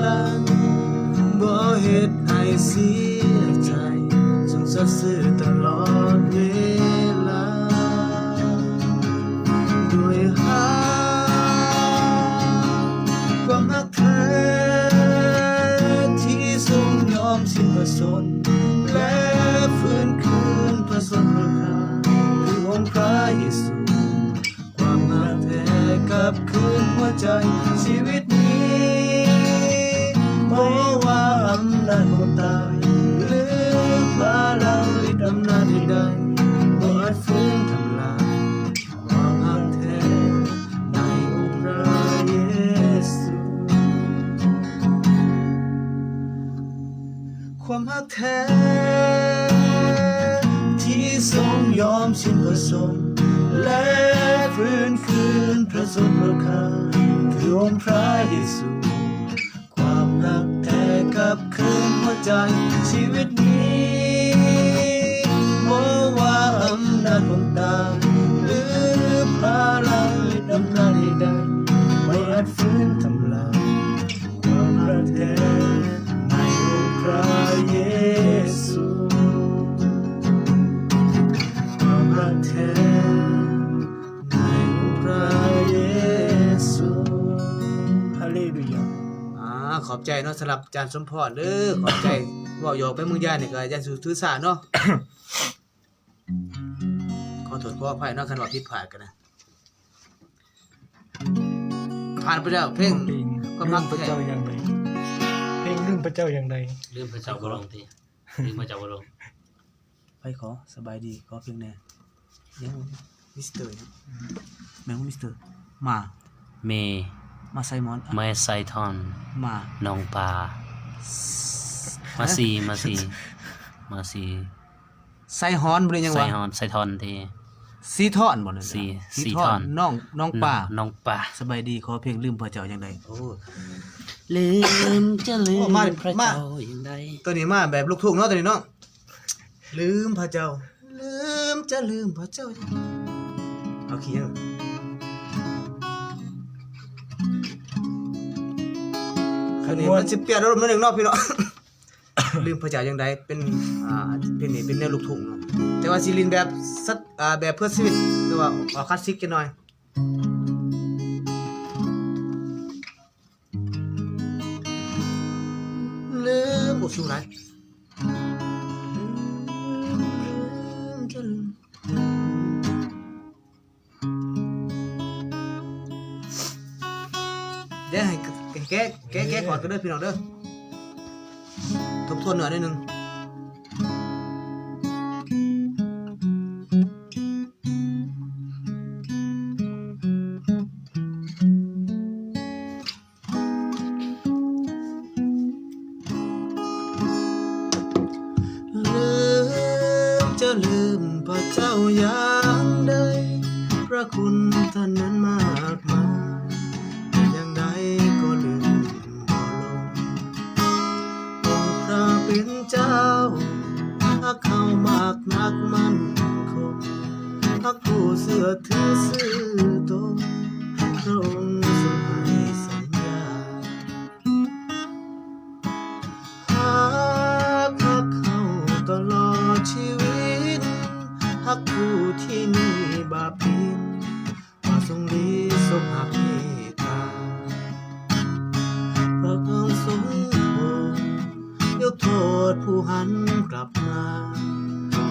รันดร์บ่เฮ็ดให้เสียใจทรงสัตย์ซื่อตลอดเวลาด้วยความรักแท้ที่ทรงยอมสิ้นพระชนและฟื้นคืนพระชนพระคาคือองค์พระเยซูความรักแท้กลับคืนหัวใจชีวิตนี้ไม่ว่าอำนาจของตายหรือพลังฤทธิ์อำนาจใดๆบ่อาจฟื้นทำลายความรักแท้ในองค์พระเยซู ความรักแท้ที่ทรงยอมสิ้นพระชนและฟื้นคืนพระชนพระคาคือองค์พระเยซูความรักแท้กลับคืนหัวใจชีวิตนี้บ่ว่าอำนาจของตาหรือพลังฤทธิ์อำนาจใดๆไม่อาจฟื้นทำลายความรักแท้ในองค์พระเยซูความรักแท้ในองค์พระเยซู ฮาเลลูยา ขอบใจเนาะสำหรับอาจารย์สมพรเด้อขอบใจเว้าหยอกไปมึงย่านี่ก็อย่าถือสาเนาะ ขอโทษขออภัยเนาะคันว่าผิดพลาดกันนะผ่านไปแล้วเพลง ความรัก พระเจ้าอย่างใดเพลงลืมพระเจ้าอย่างใด ลืมพระเจ้าบ่ลงทีลืมพระเจ้าบ่ลง ไปขอสบายดีขอเพลงแน่ยังมิสเตอร์แม่งมิสเตอร์มา เม มาไซมอน ไมไซทอน มา น้องปลามาซี ไซฮอนบ่ได้ยัง ไซ วะ ฮอนไซทอนที ซีทอนบ่นั่น ซีทอน น้องป่า น้องปลา สบายดีขอเพลงลืมพระเจ้าอย่างใดโอ้ ลืมจะลื โอ้ ม มา พระ มา เจ้าอย่างใด ตัวนี้มาแบบลูกทุ่งเนาะตัวนี้เนาะลืมพระเจ้าลืมจะลืมพระเจ้าเอาขี้ยังคันนี้มันสิเปลี่ยนอารมณ์นิดนึงเนาะพี่เนาะ ลืมพระเจ้าอย่างใดเป็นเพลงนี้เป็นแนวลูกทุ่งเนาะ แต่ว่าสิลินแบบแบบเพื่อชีวิตหรือว่าเอาคลาสสิกจังหน่อยลืมโอ้สู้ไรเดี๋ยวให้แก้ก่อนก็เด้อพี่น้องเด้อทบทวนหน่อยนิดนึงจะลืมพระเจ้าอย่างใดพระคุณท่านนั้นมากมายอย่างใดก็ลืมบ่ลงองค์พระเป็นเจ้าหักเขามากนักมั่นคงหักผู้เสื้อถือซื่อตรงพระองค์ทรงให้สัญญาหักเขาตลอดชีวิตหักผู้ที่มีบาปผิดมาทรงดีทรงหักเมตตาพระองค์ทรงโปรดยกโทษผู้หันกลับมา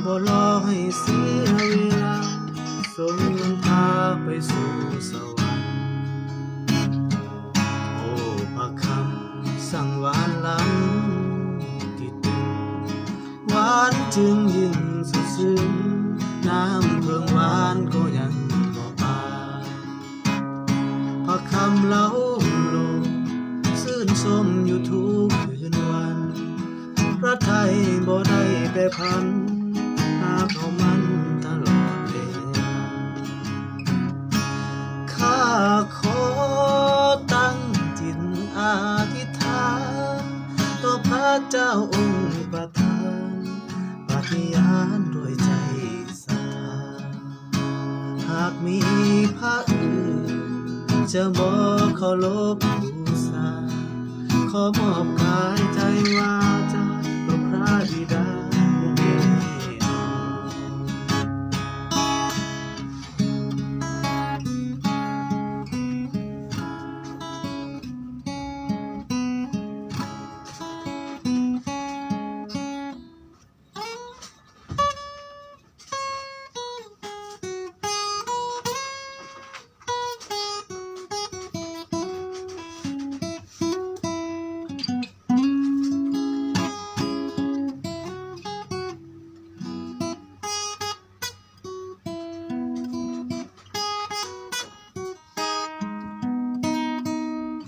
บ่รอให้เสียเวลาทรงนำพาไปสู่สวรรค์โอ้พระคำสั่งหวานล้ำที่ตุหวานจึงยิ่งสุดซึ้งน้ำเพิ่งหวานก็ยังบ่ปานพระคำเล่าโลงซื่นชมอยู่ทุกคืนวันพระไทยบ่ได้แปรผันหากเอามันตลอดเวลาข้าขอตั้งจิตอธิษฐานต่อพระเจ้าองค์ประทานปฏิญาณด้วยใจศรัทธาหากมีพระอื่นจะบ่เคารพบูชาขอมอบกายใจวาจาต่อพระบิดาผู้เมตตา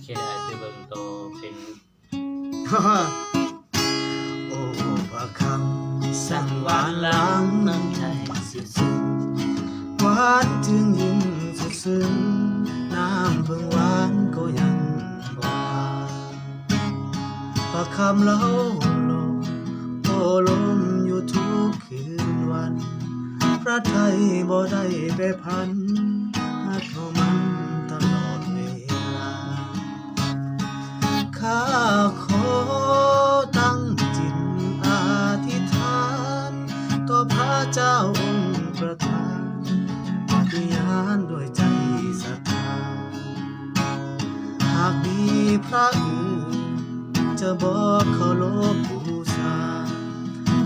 เขียนอาจจะเบิ่งโตเป็น โอ้พระคำสั่งหวานล้ำน้ำใจสุดซึ้งหวานจึงยิ่งสุดซึ้งน้ำเพิ่งหวานก็ยังบ่พาพระคำเล่าโลงโอ้ลมอยู่ทุกคืนวันพระไทยบ่ได้แปรผันหากเอามันตลอดเวลาข้าขอตั้งจิตอธิษฐานต่อพระเจ้าองค์ประทานปฏิญาณด้วยใจศรัทธาหากมีพระอื่นจะบ่เคารพบูชา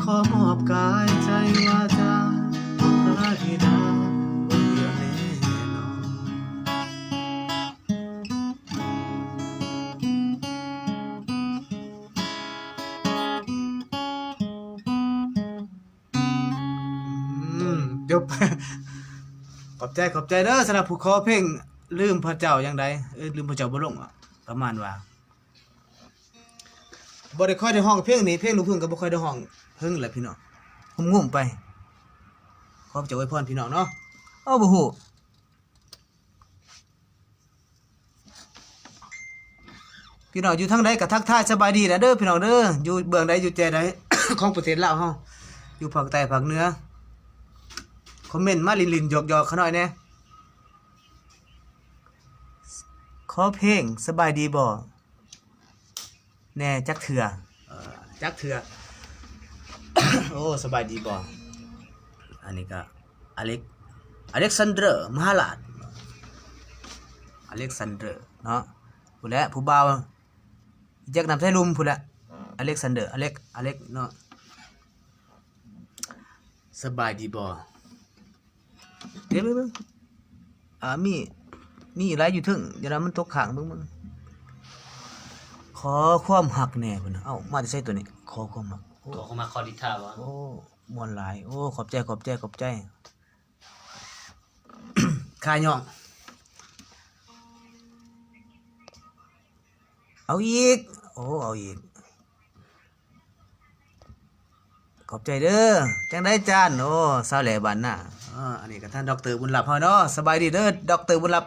ขอมอบกายใจวาจาต่อพระบิดาองค์เดียวแน่นอนเดี๋ยว ขอบใจเด้อสำหรับผู้ขอเพลงลืมพระเจ้าอย่างใดลืมพระเจ้าบ่ลงอ่ะประมาณว่าบ่ได้ค่อยได้ห้องเพลงนี้เพลงลูกทุ่งก็บ่ค่อยได้ห้องเพิ่งแหละพี่น้องผมงงไปขอบใจอวยพรพี่น้องเนาะบ่ฮู้พี่น้องอยู่ทางใดก็ทักทายสบายดีนะเด้อพี่น้องเด้ออยู่เบื้องใดอยู่แจใด ของประเทศลาวเฮาอยู่ภาคใต้ภาคเหนือคอมเมนต์มาลินๆหยอกๆเขาหน่อยแน่ขอเพลงสบายดีบ่แน่จักเถื่อจักเถื่อ โอ้สบายดีบ่ อันนี้ก็อเล็กซานเดอร์มหาราชอเล็กซานเดอร์เนาะผู้และผู้บ่าวแจ็คนำไทยลุมผู้และอเล็กซานเดอร์อเล็กเนาะสบายดีบ่เดี๋ยวเบิ่งมีหลายอยู่ถึงอย่านั้นมันตกข้างเบิ่งมึงขอความหักแน่พุ่นน่ะเอ้ามาแต่ใส่ตัวนี้ขอความหัก ตัวเขามาคอดิท่าวะ โอ้มวนหลายโอ้ขอบใจคาย่องเอาอีกโอ้เอาอีกขอบใจเด้อจังได้จานโอ้สาวแหล่บ้านน่ะอันนี้ก็ท่านดร.บุญลับเฮาเนาะสบายดีเด้อดร.บุญลับ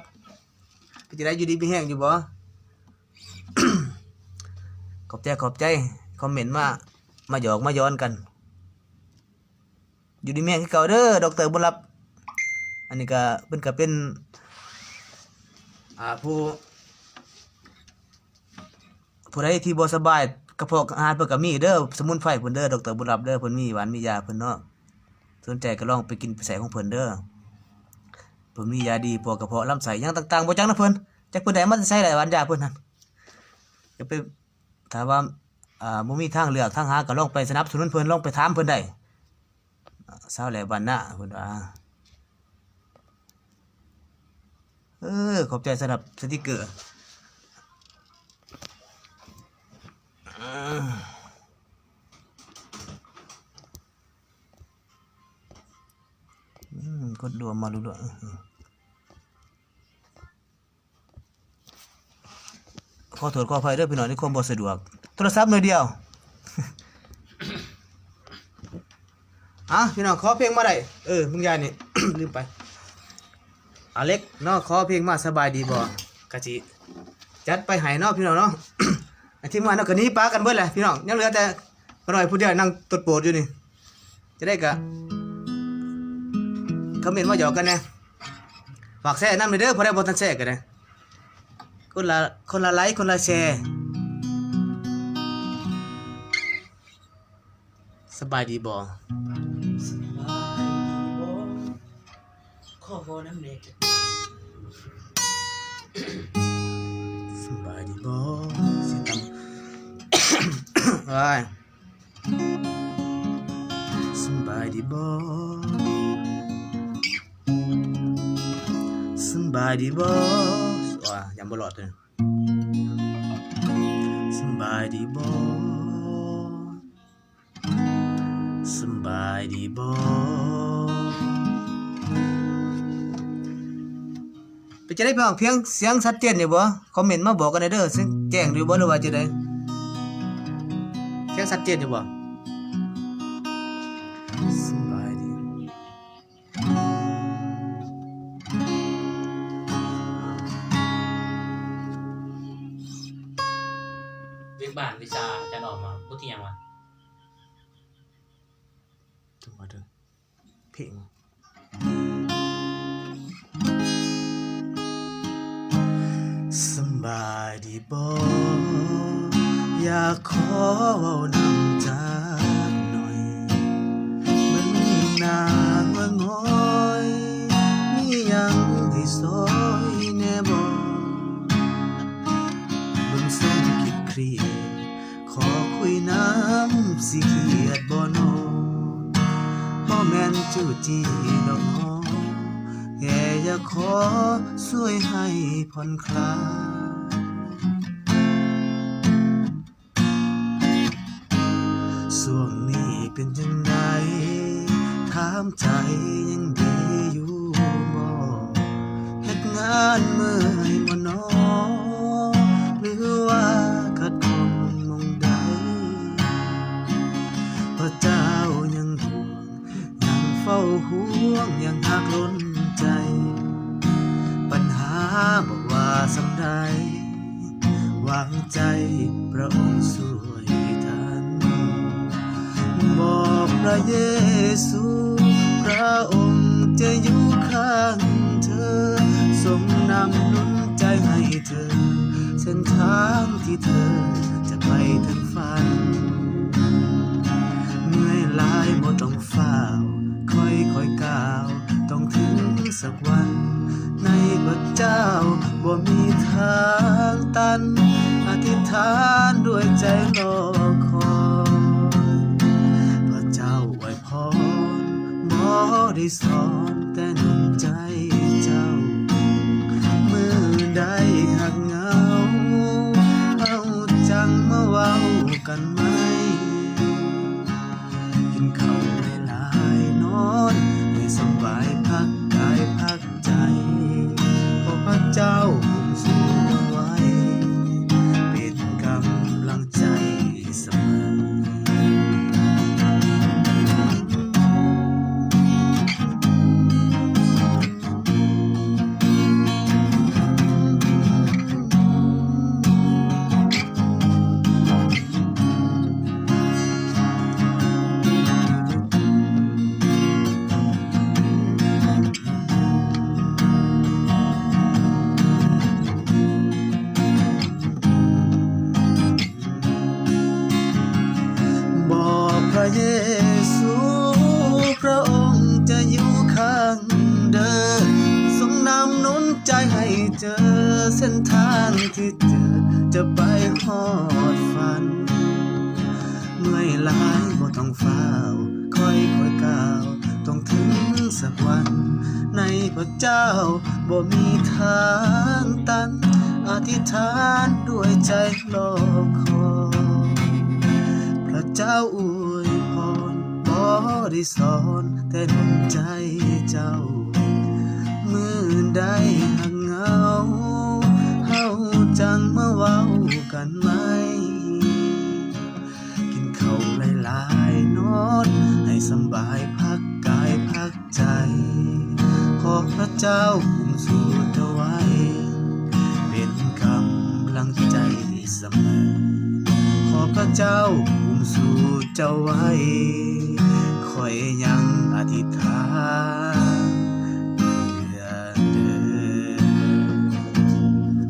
เป็นจังได๋อยู่ดีมีแฮงอยู่บ่ ขอบใจคอมเมนต์มาหยอกมาย้อนกันอยู่ดีมีแฮงคือเก่าเด้อดร.บุญลับอันนี้ก็เพิ่นก็เป็นผู้ใดที่บ่สบายกระเพาะอาหารเพิ่นก็มีเด้อสมุนไพรเพิ่นเด้อดร.บุญลับเด้อเพิ่นมีหวานมียาเพิ่นเนาะสนใจก็ลองไปกินไปใส่ของเพิ่นเด้อเพิ่นมียาดีพวกกระเพาะลำไส้หยังต่างๆบ่จักนะเพิ่นจักเพิ่นได้มาใส่หลายหวานยาเพิ่นนั่นอย่าไปถ้าว่าบ่มีทางเลือกทางหาก็ลองไปสนับสนุนเพิ่นลองไปถามเพิ่นได้สาวแหล่บ้านนาเพิ่นว่าขอบใจสำหรับสติกเกอร์กดดูมาดูด้วยขอโทษขออภัยด้วยพี่น้องที่ความบ่สะดวกโทรศัพท์หน่อยเดียว พี่น้องขอเพลงมาได้มึงยายนี่ ลืมไปอเล็กเนาะขอเพลงมาสบายดีบ่กะจิจัดไปให้เนาะพี่น้องเนาะ ทีมงานเนาะก็หนีปากันเบิดแหละพี่น้องยังเหลือแต่บ่น้อยผู้เดียวนั่งตดโปดอยู่นี่จะได้กะคอมเมนต์มาหยอกกันแน่ฝากแชร์นำเด้อพอได้บ่ทันแชร์กันนะคนละไลค์คนละแชร์สบายดีบ่ขอโทษน้ำเล็ก สบายดีบ่สิตำ ว้ายสบายดีบ่สบายดีบ่ว้ายังบ่รอดเลยสบายดีบ่สบายดีบ่ไปจะได้เพียงเสียงชัดเจนอยู่บ่คอมเมนต์มาบอกกันได้เด้อแจ้งอยู่บ่หรือว่าจะได้เสียงชัดเจนอยู่บ่สบายดี บ้านวิชาจะออกมาพูดที่ยังวะ จังหวะเดิมเพลงสบายดีบ่อยากขอเว้านำจากหน่อยมึงนางว่าง้อยมียังให้ซอยแน่บ่เบิ่งส่งคิดเครียดขอคุยน้ำสิเครียดบ่น้อบ่แม่นจู่จี้ดอกน้อแค่อยากขอช่วยให้ผ่อนคลายช่วงนี้เป็นจังไดถามใจยังดีอยู่บ่เฮ็ดงานเมื่อยบ่น้อหรือว่าขัดข้องมองใดเพราะเจ้ายังห่วงยังเฝ้าห่วงยังหักล้นใจปัญหาบ่ว่าสำใดวางใจพระองค์ช่วยทันบอกพระเยซูพระองค์จะอยู่ข้างเธอทรงนำหนุนใจให้เธอเส้นทางที่เธอจะไปถึงฝันเหนื่อยหลายบ่ต้องฝ้าวค่อย สักวันในพระเจ้าบ่มีทางตันอธิษฐานด้วยใจรอคอยพระเจ้าอวยพรบ่ได้สอนแต่หนุนใจเจ้ามือใดหักเหงาเอาจังมาเว้ากันไหมกินข้าวหลายๆนอนให้สบายพักกายพักใจขอพระเจ้าคุ้มสู้ไว้เป็นกำลังใจเสมอบอกพระเยซูพระองค์จะอยู่ข้างเดินทรงนำหนุนใจให้เจอเส้นทางที่เจอจะไปฮอดฝันเมื่อยหลายบ่ต้องฟ้าวค่อยก้าวต้องถึงสักวันในพระเจ้าบ่มีทางตันอธิษฐานด้วยใจรอคอยพระเจ้าอวยพรบ่ได้สอนแต่หนุนใจเจ้ามือใดหักเหงาเฮาจังมาเว้ากันไหมกินข้าวหลายๆนอนให้สำบายพักกายพักใจขอพระเจ้าคุ้มสู้เธอไว้เป็นกำลังใจเสมอขอพระเจ้าคุ้มสู้เจ้าไว้คอยยังอธิษฐานเพื่อเด้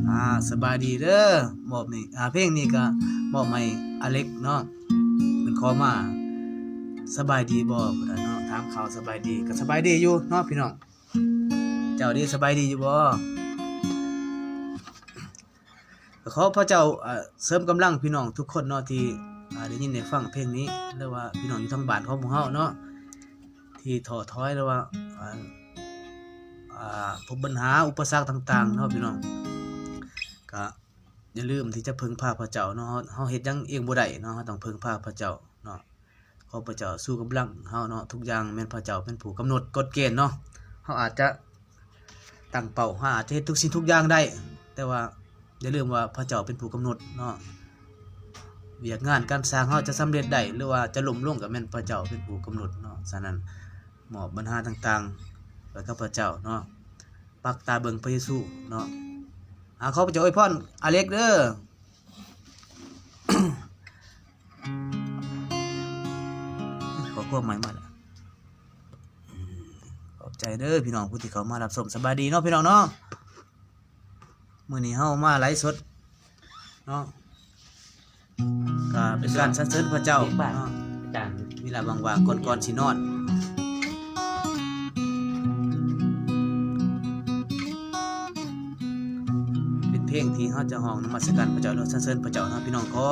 อสบายดีเด้อมอบนี่เพลงนี้ก็มอบให้อเล็กเนาะเป็นขอมาสบายดีบ่พุ่นน่ะเนาะถามข่าวสบายดีก็สบายดีอยู่เนาะพี่น้องเจ้าดีสบายดีอยู่บ่ก็ขอพระเจ้าเสริมกำลังพี่น้องทุกคนเนาะที่ได้ยินได้ฟังเพลงนี้หรือว่าพี่น้องอยู่ทางบ้านของพวกเฮาเนาะที่ท้อถอยหรือว่าพบปัญหาอุปสรรคต่างๆเนาะพี่น้องก็อย่าลืมที่จะพึ่งพาพระเจ้าเนาะเฮาเฮ็ดหยังเองบ่ได้เนาะเฮาต้องพึ่งพาพระเจ้าเนาะขอพระเจ้าสู้กำลังเฮาเนาะทุกอย่างแม่นพระเจ้าเป็นผู้กำหนดกฎเกณฑ์เนาะเฮาอาจจะตั้งเป้าเฮาอาจจะเฮ็ดทุกสิ่งทุกอย่างได้แต่ว่าอย่าลืมว่าพระเจ้าเป็นผู้กำหนดเนาะเวียกงานการสร้างเฮาจะสำเร็จได้หรือว่าจะล้มลงก็แม่นพระเจ้าเป็นผู้กำหนดเนาะฉะนั้นมอบปัญหาต่างๆไว้กับพระเจ้าเนาะปักตาเบิ่งพระเยซูเนาะขอพระเจ้าอวยพรอเล็กเด้อ ขอความหมายมาแล้วขอบใจเด้อพี่น้องผู้ที่เขามารับชมสบายดีเนาะพี่น้องเนาะมื้อนี้เฮามาไลฟ์สดเนาะก็เป็นการสรรเสริญพระเจ้าเนาะ จาน เวลาว่างๆก่อนสินอนเป็นเพลงที่เฮาจะร้องนมัสการพระเจ้าเนาะสรรเสริญพระเจ้าเนาะพี่น้องขอ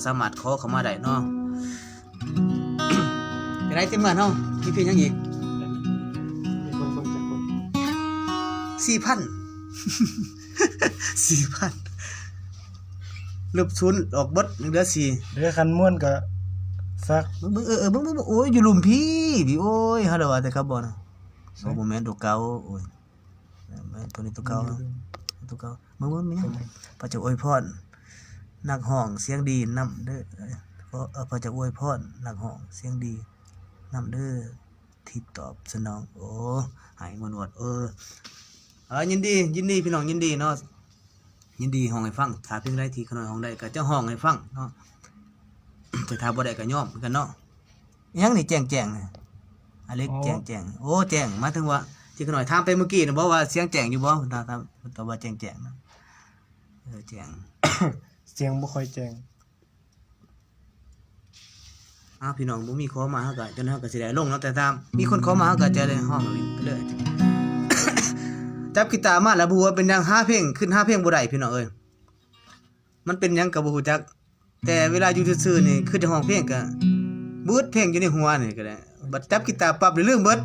สามารถขอเข้ามาได้เนาะ เป็นไรเต็มงานเฮามีเพลงหยังอีก มีคนเบิ่งจักคน 4,000 4,000ลบศูนย์ออกเบิดเหลือ4 เรือคันม่วนก็ซัก มึงโอ้ยอยู่หลุมพี่โอ้ยฮัลโหลแต่ครับบ่นะโอ้บ่แม่นตัวเก่าโอ้ยแม่นตัวนี้ตัวเก่าตัวเก่ามึงมีหยังพระเจ้าอวยพรนักร้องเสียงดีนำเด้อพระเจ้าอวยพรนักร้องเสียงดีนำเด้อที่ตอบสนองโอ้หายม่วนยินดีพี่น้องยินดีเนาะยินดีห้องให้ฟังถ้าเพลงใดที่ขน้อยห้องใดก็จะห้องให้ฟังเนาะ แต่ถ้าบ่ได้ก็ยอมกันเนาะอิหยังนี่แจ้งๆนี่อเล็กแจ้งโอ้แจ้งมาถึงว่าที่ขน้อยถามไปเมื่อกี้น่ะบ่ว่าเสียงแจ้งอยู่บ่ถ้าตอบว่าแจ้งๆนะแจ้ง เสียงบ่ค่อยแจ้ง พี่น้องบ่มีขอมาเฮาก็จนเฮาก็สิได้ลงเนาะแต่ถ้ามีคนขอมาเฮาก็จะได้ห้องไปเรื่อย จับกีตาร์มาแล้วบ่ฮู้ว่าเป็นหยังหาเพลงขึ้นหาเพลงบ่ได้พี่น้องเอ้ยมันเป็นหยังก็บ่ฮู้จักแต่เวลาอยู่ซื่อๆนี่คือจะร้องเพลงก็เบิดเพลงอยู่ในหัวนี่ก็ได้บัดจับกีตาร์ปั๊บเลยลืมเบิด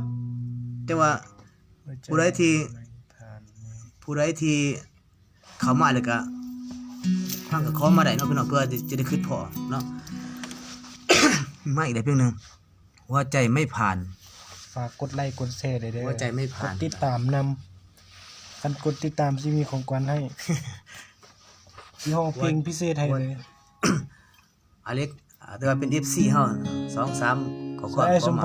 แต่ว่าผู้ใดที่เข้ามาแล้วก็ฟังก็ขอมาได้เนาะพี่น้องเพื่อจะได้คิดพอเนาะ มาอีกได้เพลงหนึงหัวใจไม่ผ่าน ฝากกดไลค์กดแชร์ได้เด้อ หัวใจไม่ผ่าน กดติดตามนำคันกดติดตามสิมีของขวัญให้ ที่ห้องเพลงพิเศษให้เลย อเล็กแต่ว่าเป็น FC เฮา2-3ขอความ ไอ้สม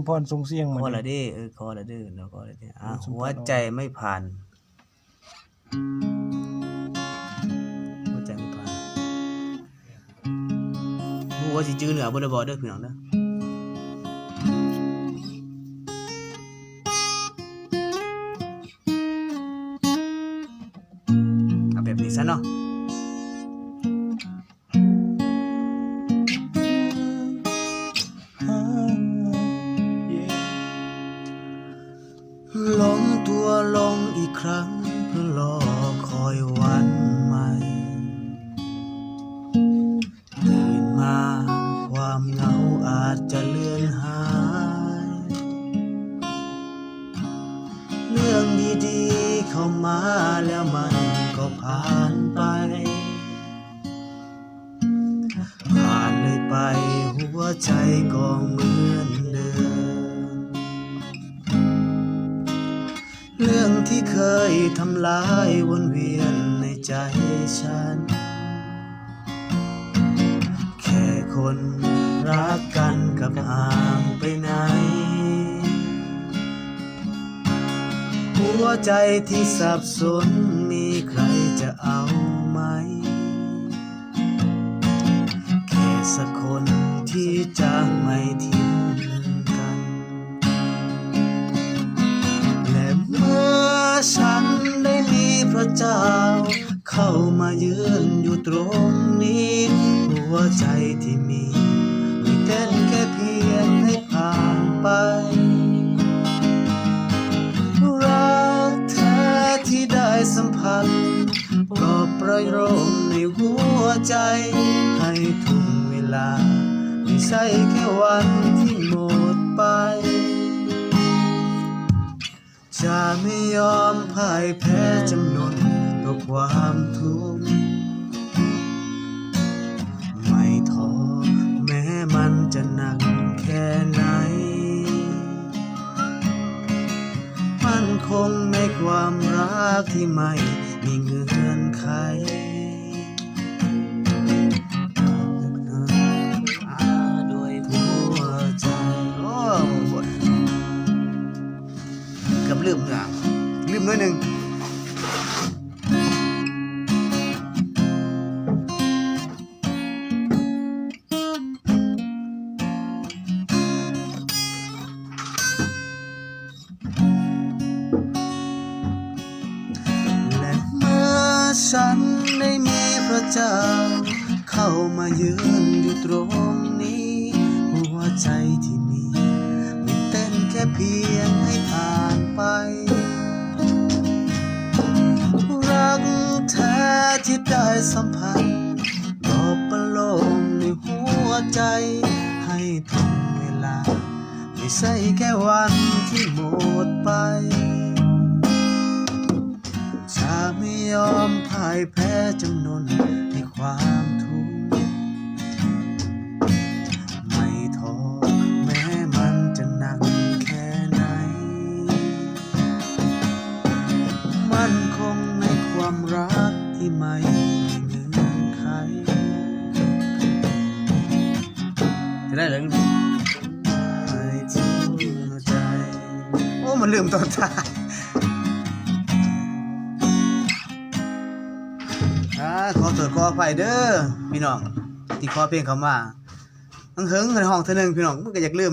พรส่งเสียงมา ขอ ดิ ละเด้ขอละเด้อแล้วก็ละเด้หัวใจไม่ผ่านหัวใจไม่ผ่านบ่ว่าสิจื้อเหนือบ่ได้บ่เด้อพี่น้องเด้อเอาแบบนี้ซะเนาะลงตัวลงอีกครั้งเพื่อรอคอยวันใหม่ตื่นมาความเหงาอาจจะเลือนหายเรื่องดีๆเข้ามาแล้วมันก็ผ่านไปผ่านเลยไปหัวใจก็เหมือนเดิมเรื่องที่เคยทำลายวนเวียนในใจฉันแค่คนรักกันกับห่างไปไหนหัวใจที่สับสนมีใครจะเอาไหมแค่สักคนที่จะไม่ทิ้งกันและเมื่อฉันได้มีพระเจ้าเข้ามายืนอยู่ตรงนี้หัวใจที่มีเต้นแค่เพียงให้ผ่านไปรักแท้ที่ได้สัมผัสก็ประโลมในหัวใจให้ทุกเวลาไม่ใช่แค่วันที่หมดไปจะไม่ยอมพ่ายแพ้จำนนต่อความทุกข์ไม่ท้อแม้มันจะหนักแค่ไหนมั่นคงในความรักที่ไม่มีเงื่อนไขด้วยหัวใจโอ้บทเกือบลืมอย่างลืมน้อยหนึ่งฉันได้มีพระเจ้าเข้ามายืนอยู่ตรงนี้หัวใจที่มีไม่เต้นแค่เพียงให้ผ่านไปรักแท้ที่ได้สัมผัสก็ประโลมในหัวใจให้ทุกเวลาไม่ใช่แค่วันที่หมดไปจะไม่ยอมพ่ายแพ้จำนนในความทุกข์ไม่ท้อแม้มันจะหนักแค่ไหนมั่นคงในความรักที่ไม่มีเงื่อนไขจะได้หรือไม่ทิ้งใจโอ้มันลืมตอนท้ายขอโทษขออภัยเด้อพี่น้องที่ขอเพลงเขามาเฮิงในห้องเท่านึงพี่น้องมันก็อยากลืม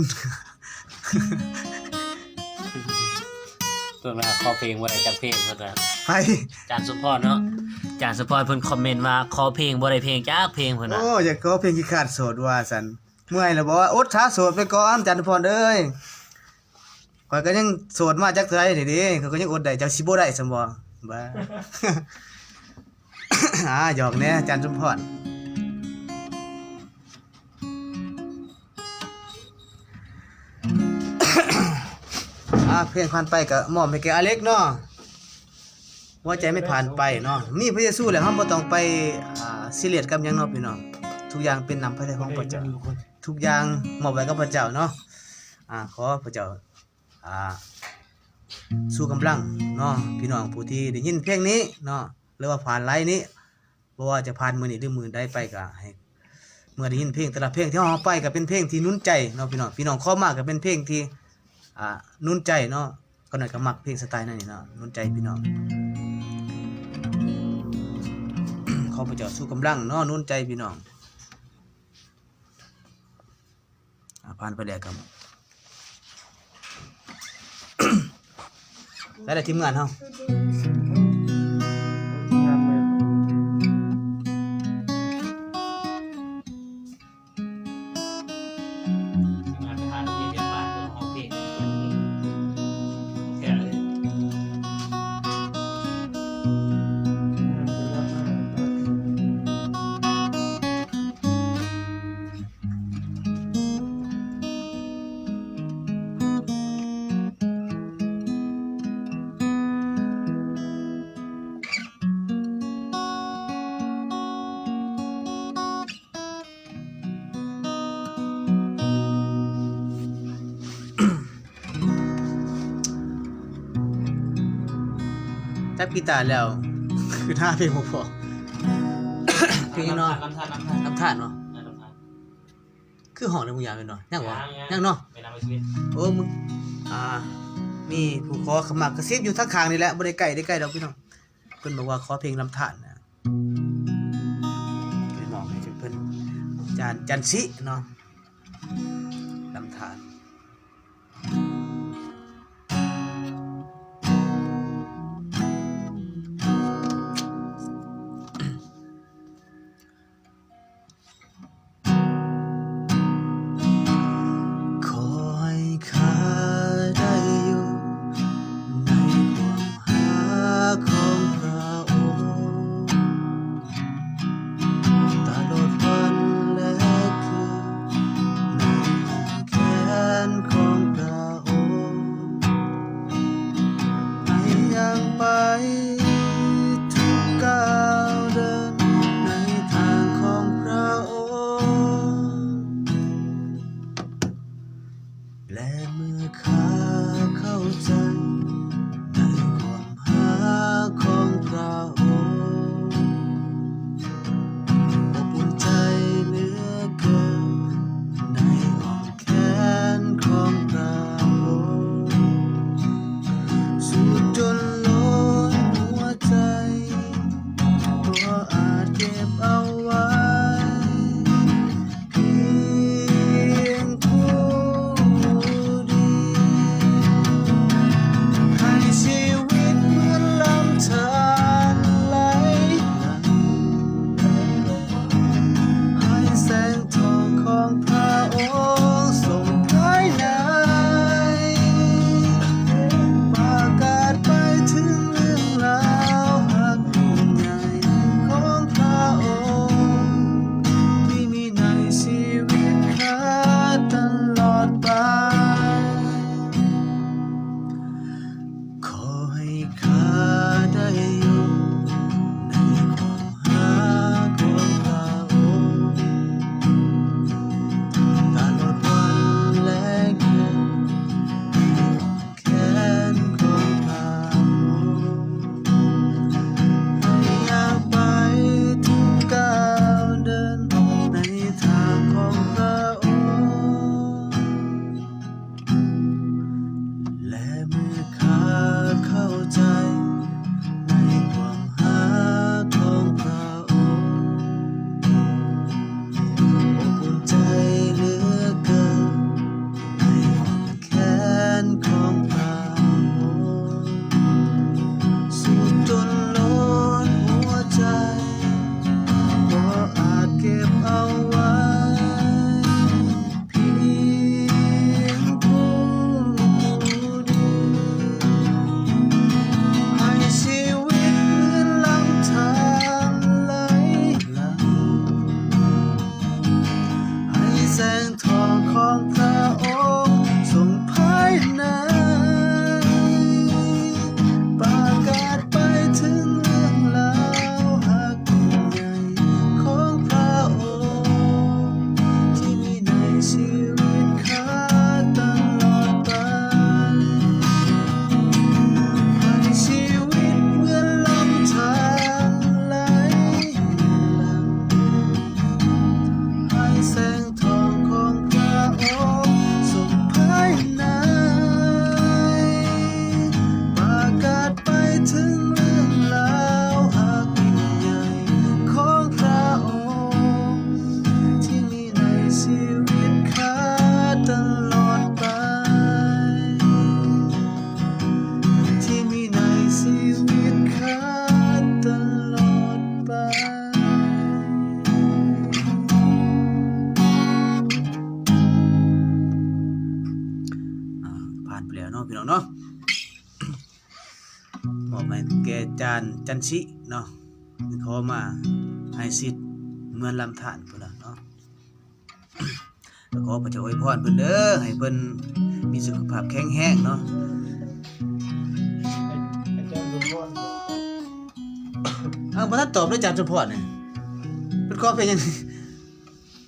เพิ่นว่าขอเพลงบ่ได้จักเพลงเพิ่นว่า ไป จานสุพรเนาะจานสุพรเพิ่นคอมเมนต์ว่าขอเพลงบ่ได้เพลงจักเพลงเพิ่นว่า โอ้อยากขอเพลงขี้ขาดโสดว่าสันเมื่อยแล้วบอกว่าอดท้าโสดไปก่อนจันทพรเอ้ย ข่อยก็ยังโสดมาจักเทื่อนี่เด้เขาก็ยังอดได้เจ้าสิบ่ได้ซั่นบ่บ้า หยอกแน่อาจารย์สมพรเพลงผ่านไปก็มอบให้แกอเล็กเนาะหัวใจไม่ผ่านไปเนาะมีพระเยซูแล้วเฮาบ่ต้องไปซีเรียสกับหยังเนาะพี่น้องทุกอย่างเป็นนำพระทัยของพระเจ้าทุกอย่างมอบไว้กับพระเจ้าเนาะขอพระเจ้าสู้กำลังเนาะพี่น้องผู้ที่ได้ยินเพลงนี้เนาะหรือว่าผ่านไลน์นี้บ่ว่าจะผ่านมื้อนี้หรือมื้อใดไปก็ให้เมื่อได้ยินเพลงแต่ละเพลงที่เฮาไปก็เป็นเพลงที่หนุนใจเนาะพี่น้องขอมาก็เป็นเพลงที่หนุนใจเนาะก็หน่อยก็มักเพลงสไตล์นั้นนี่เนาะหนุนใจพี่น้อง ขอพระเจ้าสู้กำลังเนาะหนุนใจพี่น้องผ่านไปแล้วครับ ได้แต่ทีมงานเฮา งามเลย งานไปหาที่เรียนบ้านตัวห้องเพลงแค่เลย จับกีตาร์แล้ว คือท่าเพลงบ่พอ เพลงยังเนาะ ลำธาร ลำธารเนาะ ลำธาร คือห้องในมึงอยากเป็นเนาะยังบ่ ยั ยัง งเนาะ ไปนำไปชีวิต โอ้มึงมีผู้ขอขมักกระซิบอยู่ทางข้างนี่แหละบ่ได้ใกล้ดอกพี่น้องเพิ่นบอกว่าขอเพลงลำธารนะพี่น้องให้เพิ่นจันสิเนาะลำธารคอยข้าได้อยู่ในความหาของพระองค์ตลอดวันและคืนในอ้อมแขนของพระองค์ มอบให้แก่จันชิเนาะขอมาให้สิทธิ์เหมือนลำธารพุ่นน่ะเนาะ แล้วขอพระเจ้าอวยพรเพิ่นเด้อให้เพิ่นมีสุขภาพแข็งแรงเนาะ อาจารย์สมพร บ่ทันตอบเลยอาจารย์สมพรนี่เพิ่นขอเพลงหยัง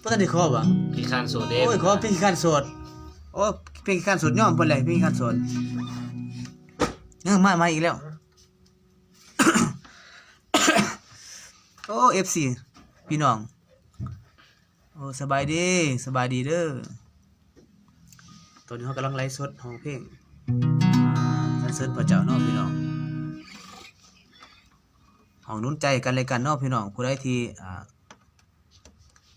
บ่ทันได้ขอบ่ พี่คานโซเด โอ้ยขอเพลงขี้ข้านโสดโอ้เพลงขี้ข้านโสดยอมเพิ่นเลยเพลงขี้ข้านโสดมาอีกแล้ว โอ้ FC พี่น้องโอ้สบายดีเด้อตอนนี้เขากำลังไลฟ์สดร้องเพลงสรรเสริญพระเจ้าเนาะพี่น้องห้องหนุนใจกันเลยกันเนาะพี่น้องผู้ใดที่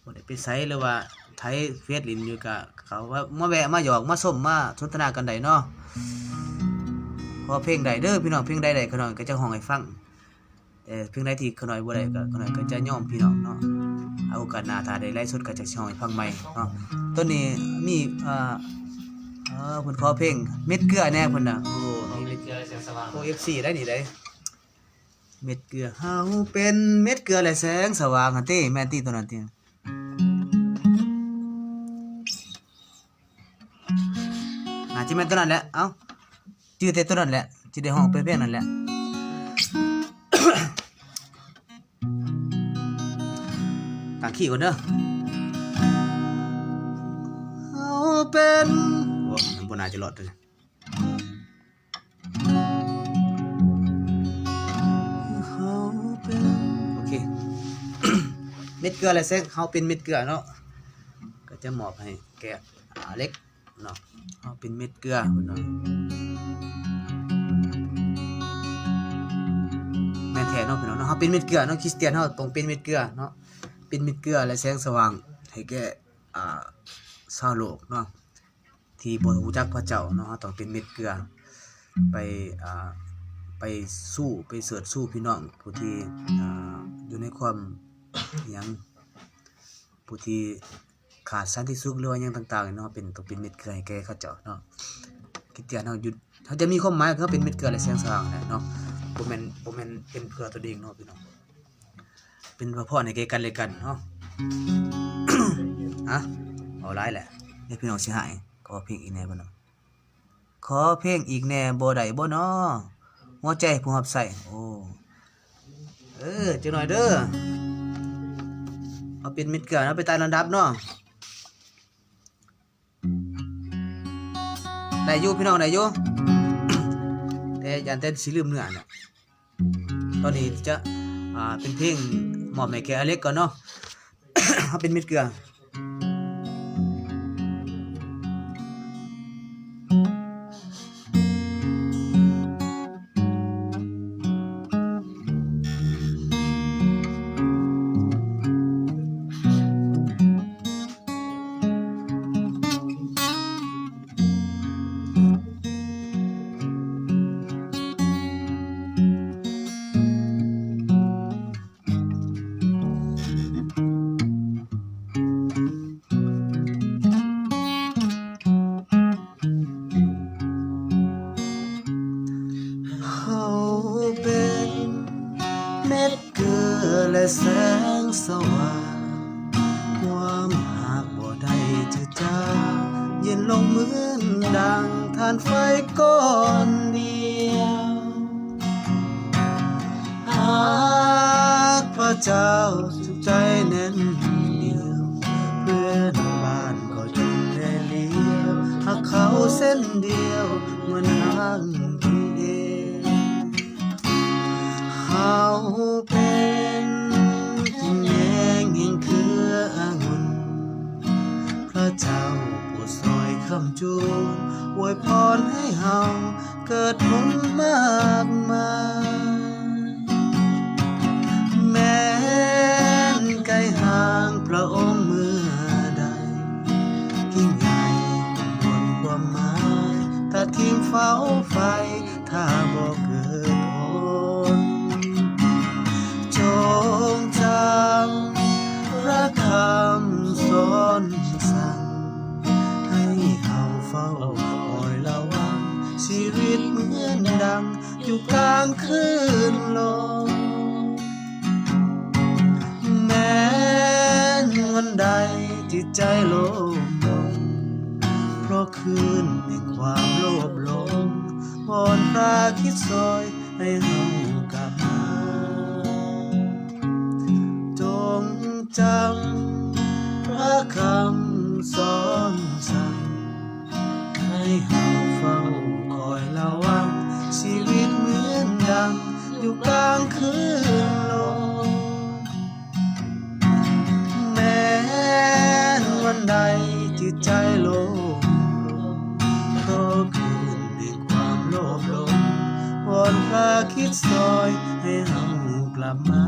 บ่ได้ไปไสหรือว่าไถเฟซลินอยู่ก็เขาว่ามาแวะมาหยอกมาส้มมาสนทนากันได้เนาะพอเพลงใดเด้อพี่น้องเพลงใดขน้อยก็จะร้องให้ฟังแต่เพลงใดที่ขน้อยบ่ได้ก็ขน้อยก็จะยอมพี่น้องเนาะเอาโอกาสหน้าถ้าได้ไลฟ์สดก็จะร้องให้ฟังใหม่เนาะต้นนี้มีเพิ่นขอเพลงเม็ดเกลือแน่เพิ่นน่ะโอ้ มีเม็ดเกลือแสงสว่าง โอ้ FC ได้นี่ได้เม็ดเกลือเฮาเป็นเม็ดเกลือและแสงสว่างหั่นติแม่นติตัวนั้นติน่าจะแม่นตัวนั้นแหละเอ้าชื่อแต่ตัวนั้นแหละสิได้ร้องเพลงนั้นแหละ ตั้งขี้ก่อนเด้อเฮาเป็นโอ้มันบ่น่าจะรอดเลยเฮาเป็นโอเค เม็ดเกลืออะไรแซงเฮาเป็นเม็ดเกลือเนาะก็จะมอบให้แกเล็กเนาะเฮาเป็นเม็ดเกลือพุ่นเนาะแม่นแท้เนาะพี่น้องเนาะเฮาเป็นเม็ดเกลือเนาะคริสเตียนเฮาต้องเป็นเม็ดเกลือเนาะเป็นเม็ดเกลือและแสงสว่างให้แก่ชาวโลกเนาะที่บ่รู้จักพระเจ้าเนาะต้องเป็นเม็ดเกลือไปสู้ไปเสิร์ชสู้พี่น้องผู้ที่อยู่ในความหยังผู้ที่ขาดสันติสุขหรือว่าหยังต่างๆเนาะต้องเป็นเม็ดเกลือให้แก่เขาเจ้าเนาะคริสเตียนเฮาอยู่เขาจะมีความหมายคือเป็นเม็ดเกลือและแสงสว่างเนาะบ่แม่นเป็นเพื่อตัวเองเนาะพี่น้องเป็นพระพรให้แก่กันและกันเนาะ เอาหลายแหละเดี๋ยวพี่น้องสิหายขอเพลงอีกแน่บ่เนาะขอเพลงอีกแน่บ่ได้บ่เนาะหัวใจผู้รับใส่โอ้จักหน่อยเด้อเอาเป็นมิตรเกลือเนาะไปตามลำดับเนาะได้อยู่พี่น้องได้อยู่ แต่ยันแต่สิลืมเนื้อน่ะตอนนี้จะเป็นเพลงมอบให้แก่อเล็กก่อนเนาะ เอาเป็นมิตรเกลือและแสงสว่างความหักบ่ได้จืดจางเย็นลงเหมือนดังทานไฟก้อนเดียวหากพระเจ้าสุขใจแน่นเดียวเพื่อนบ้านก็จงได้เลี้ยวหากเขาเส้นเดียวเหมือนหางพี่เองเขาเป็นแยงแห่งเครือองุ่นพระเจ้าผู้ซอยคำจูนอวยพรให้เฮาเกิดผลมากมายแม้นไกลห่างพระองค์เมื่อใดยิ่งใหญ่บนความหมายถ้าทีมเฝ้าไฟ กลางคืนลมแม้นวันใดที่ใจโลภลงเพราะคืนแห่งความโลภหลงวอนพระคิดซอยให้เฮากลับมาจงจำพระคำสอนสั่งให้เฮาเฝ้าคอยระวังชีวิตเหมือนดังอยู่กลางคืนลมแม้นวันใดที่ใจโลภเพราะคืนแห่งความโลภหลงวอนพระคิดซอยให้เฮากลับมา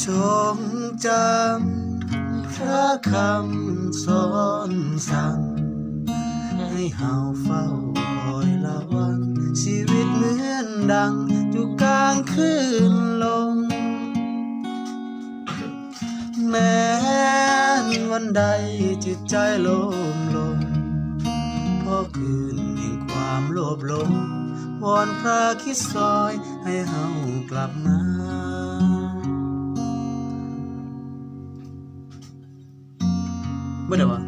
จงจำพระคำสอนสั่งให้เฮาเฝ้าคอยระวังชีวิตเหมือนดังอยู่กลางคืนลมแม้นวันใดจิตใจโลมลงเพราะคืนแห่งความโลภหลงวอนพระคิดซอยให้เฮากลับมาบ่ได้ว่า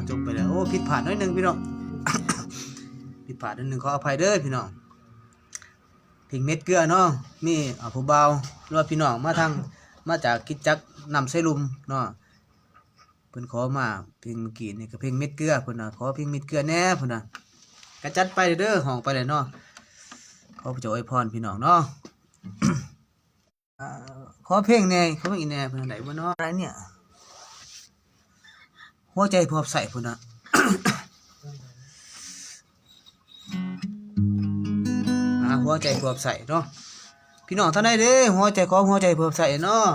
จบไปแล้วโอ้ผิดพลาดน้อยหนึงพี่น้อง ผิดพลาดนิดนึงขออภัยเด้อพี่น้องเพลงเม็ดเกลือเนาะมีผู้เบาหรือว่าพี่น้องมาจากกิจจักรนำไส้ลุมเนาะเพิ่นขอมาเพลงเมื่อกี้นี่ก็เพลงเม็ดเกลือเพิ่นน่ะขอเพลงเม็ดเกลือแหน่เพิ่นน่ะก็จัดไปเด้อห้องไปเลยเนาะขอพระเจ้าอวยพรพี่น้องเนาะ ขอเพลงแหน่ขอเพลงอีแหน่เพิ่นได้บ่เนาะอะไรเนี่ยหัวใจพอบใส่เพิ่นน่ะ หัวใจพอบใส่เนาะพี่น้องท่านใดเด้หัวใจของหัวใจพอบใส่เนาะ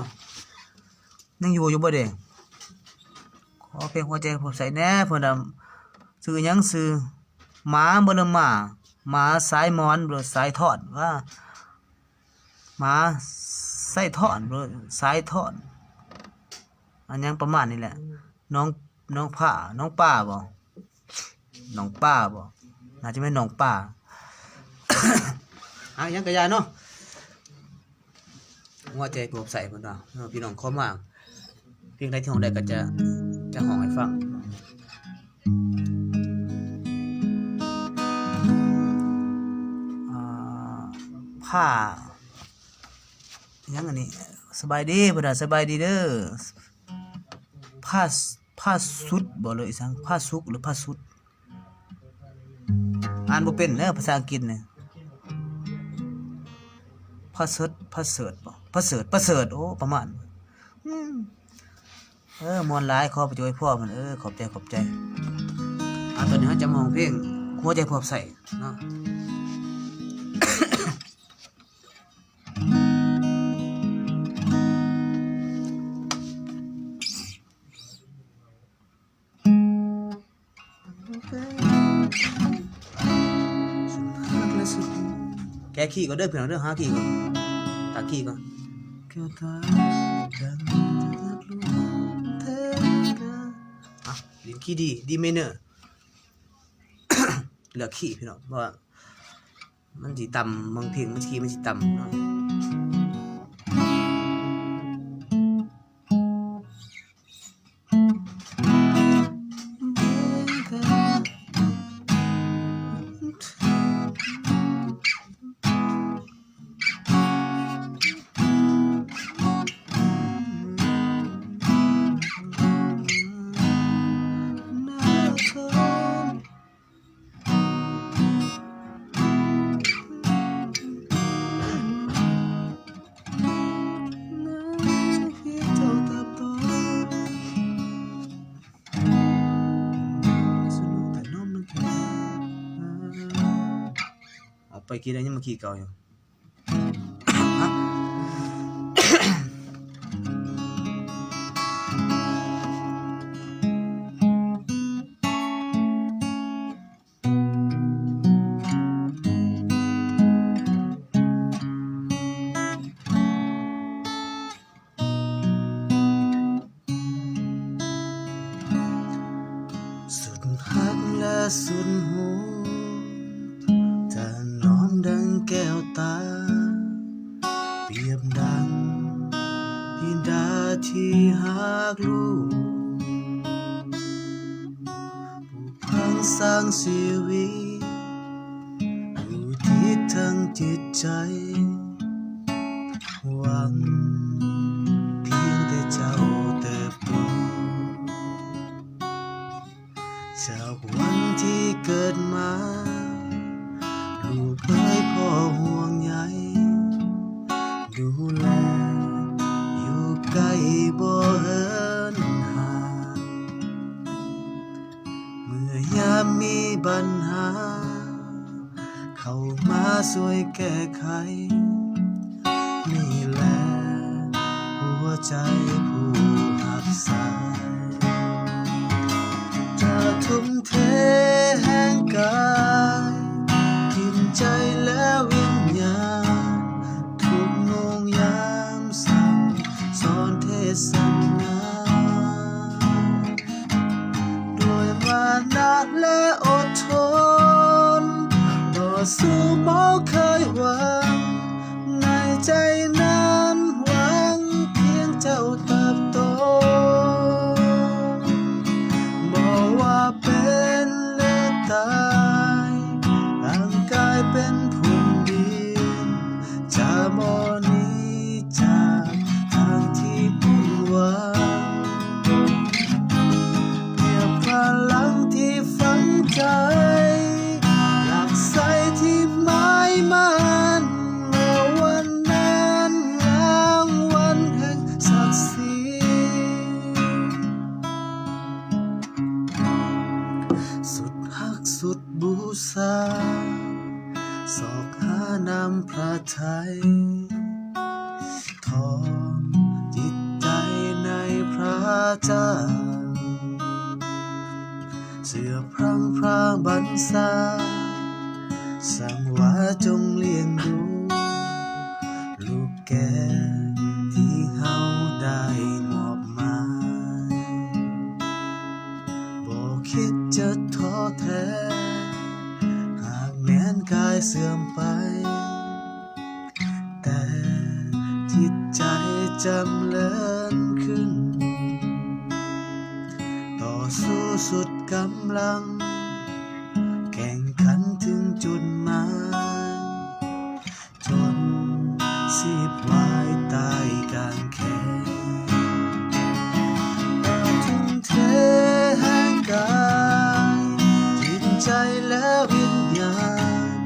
ยังอยู่บ่เด้ขอเพลงหัวใจพอบใส่แหน่เพิ่นน่ะชื่อหยังชื่อหมาบ่ละหมาสายมอนบ่สายทอดว่าหมาสายทอดบ่สายทอดอันยังประมาณนี้แหละน้องป้าบ่น้องป้าบ่น่าจะเป็นน้องป้า ยังกระยาเนาะหัวใจพบใส่เพิ่นว่าพี่น้องขอมาเพียงใดที่ห้องใดก็จะห้องให้ฟังผ้ายังอันนี้สบายดีเพิ่นน่ะสบายดีเด้อผ้าสุดบ่เลยสังผ้าสุกหรือผ้าสุดอ่านบ่เป็นเด้อภาษาอังกฤษเนี่ยพระเสริฐบ่พระเสริฐโอ้ประมาณมวนหลายขอประโยชน์พ่อมันขอบใจตอนนี้เราจะมาร้องเพลงหัวใจพอบใส่เนาะ แกขี้ก็เด้อเพื่อนเด้อหาขี้ก่อนตาขี้ก่อนลิ้นขี้ดีเมเนอร์ เหลือขี้พี่น้องเพราะว่ามันสิต่ำบางเพลงมันขี้มันสิต่ำเนาะ กินได้ยังมาขี้เก่าอยู่ สุดหักและสุดหูจะน้อมดังแก้วตาเปรียบดังพิดาที่หักลูกผู้พังสร้างชีวิตอยู่ที่ทั้งจิตใจหวังเพียงแต่เจ้าเติบโตจากวันที่เกิดมาลูกเอ้ยพ่อห่วงใยดูแลอยู่ใกล้บ่เหินห่างเมื่อยามมีปัญหาเข้ามาช่วยแก้ไขนี่แหละหัวใจผู้หักษาจะทุ่มเทแห่งกายกินใจและวิญญาณทุกโมงยามสั่งสอนเทศนาด้วยมานะและอดทนต่อสู้บ่เคยหวังในใจนั้นหวังเพียงเจ้าเติบโตเป็นหรือตายร่างกายเป็นพุ่มดินจะบ่หนีจากทางที่มุ่งหวังเปรียบพลังที่ฝังใจหลักใสที่หมายมั่นว่าวันนั้นรางวัลแห่งศักดิ์ศรีสุดหักสุดบูชาสอกหานำพระทัยทองจิตใจในพระเจ้าเสื่อพรั่งพรางบรรษาสั่งว่าจงเลี้ยงดูลูกแก่ที่เฮาได้มอบหมายบ่คิดจะท้อแท้หากแม้นกายเสื่อมไปแต่จิตใจจำเริญขึ้นต่อสู้สุดกำลังแข่งขันถึงจุดหมายจนชีพวายตายกลางแขนทุ่มเทแห่งกายจิตใจและวิญญาณ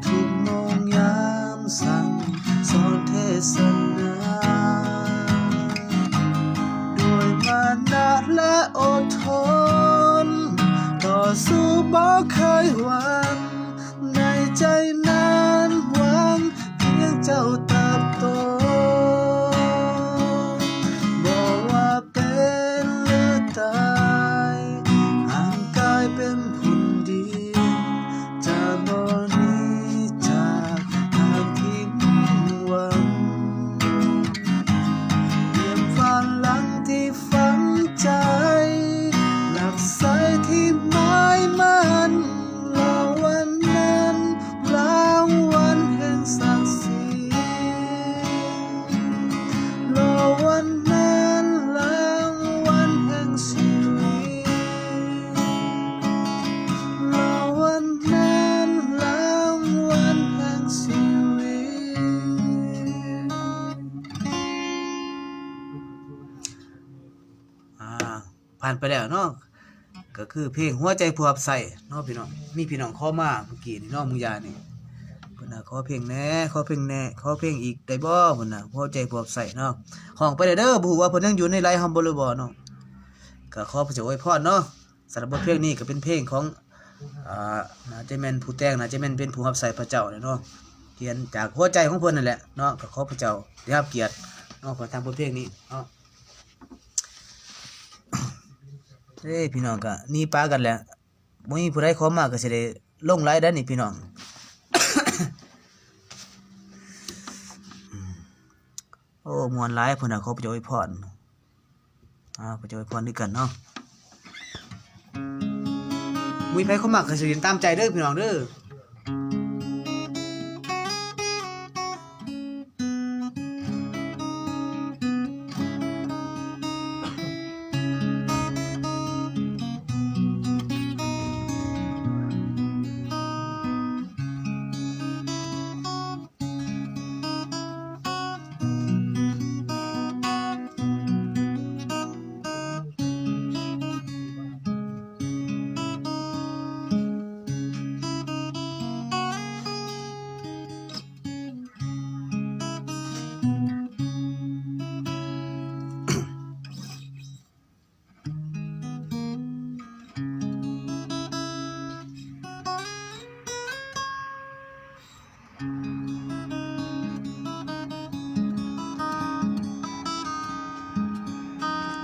ทุกโมงยามสั่งสอนเทศนาด้วยมานะและอดทนต่อสู้บ่เคยหวังในใจนั้นหวังเพียงเจ้าเติบโตบ่ว่าเป็นหรือตายห่างกายเป็นพุ่นดินจะบ่หนีจากทางที่มุ่งหวังเยี่ยมฝันหลังที่ฝังใจหลักใสที่หมายมั่นรอวันนั้นรางวัลแห่งศักดิ์ศรีรอวันนั้นรางวัลแห่งชีวิตรอวันนั้นรางวัลแห่งชีวิตผ่านไปแล้วเนาะก็คือเพลงหัวใจผู้รับใส่เนาะพี่น้องมีพี่น้องขอมาเมื่อกี้นี่เนาะมึงยานี่เพิ่นน่ะขอเพลงแหน่ขอเพลงแหน่ขอเพลงอีกได้บ่เพิ่นน่ะหัวใจผู้รับใส่เนาะห้องไปเด้อบ่ฮู้ว่าเพิ่นยังอยู่ในไลฟ์เฮาบ่หรือบ่เนาะก็ขอพระเจ้าอวยพรเนาะสำหรับบทเพลงนี้ก็เป็นเพลงของ น่าจะแม่นผู้แต่งน่าจะแม่นเป็นผู้รับใช้พระเจ้าเนาะเขียนจากหัวใจของเพิ่นนั่นแหละเนาะก็ขอพระเจ้าได้รับเกียรติเนาะขอทางบทเพลงนี้เนาะ พี่น้องก็หนี่ปากันแหละบ่มีผู้ใดขอมาก็สิได้ลงไลฟ์ได้นี่พี่น้อง โอ้ม่วนหลายเพิ่นน่ะขอพระเจ้าอวยพรพระเจ้าอวยพรด้วยกันเนาะมีไผเข้ามาก็สิเรียนตามใจเด้อพี่น้องเด้อ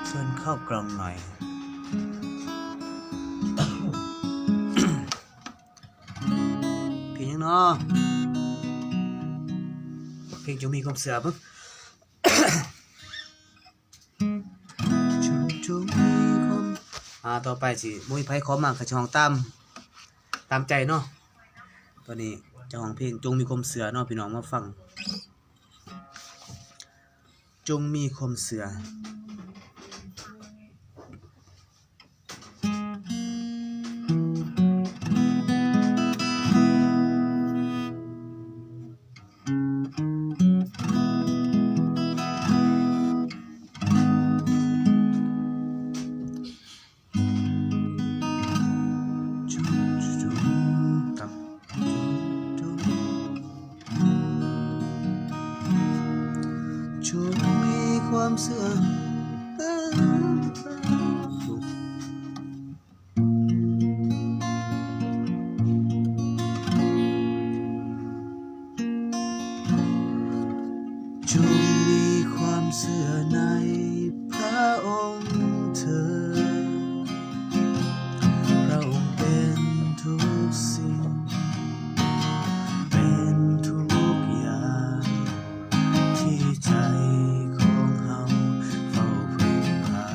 เชิญเข้ากล่องหน่อย เพลงยังเนาะเพลงจงมีความเสือเบิ่ง จงมีความต่อไปสิบ่มีไผขอมาก็จะห้องตามใจเนาะตอนนี้เจ้าของเพลงจงมีความเสือเนาะพี่น้องมาฟังจงมีความเสือจงมีความเสื่อจงมีความเสื่อในพระองค์เธอพระองค์เป็นทุกสิ่งเป็นทุกอย่างที่ใจของเฮาเฝ้าพึ่งพา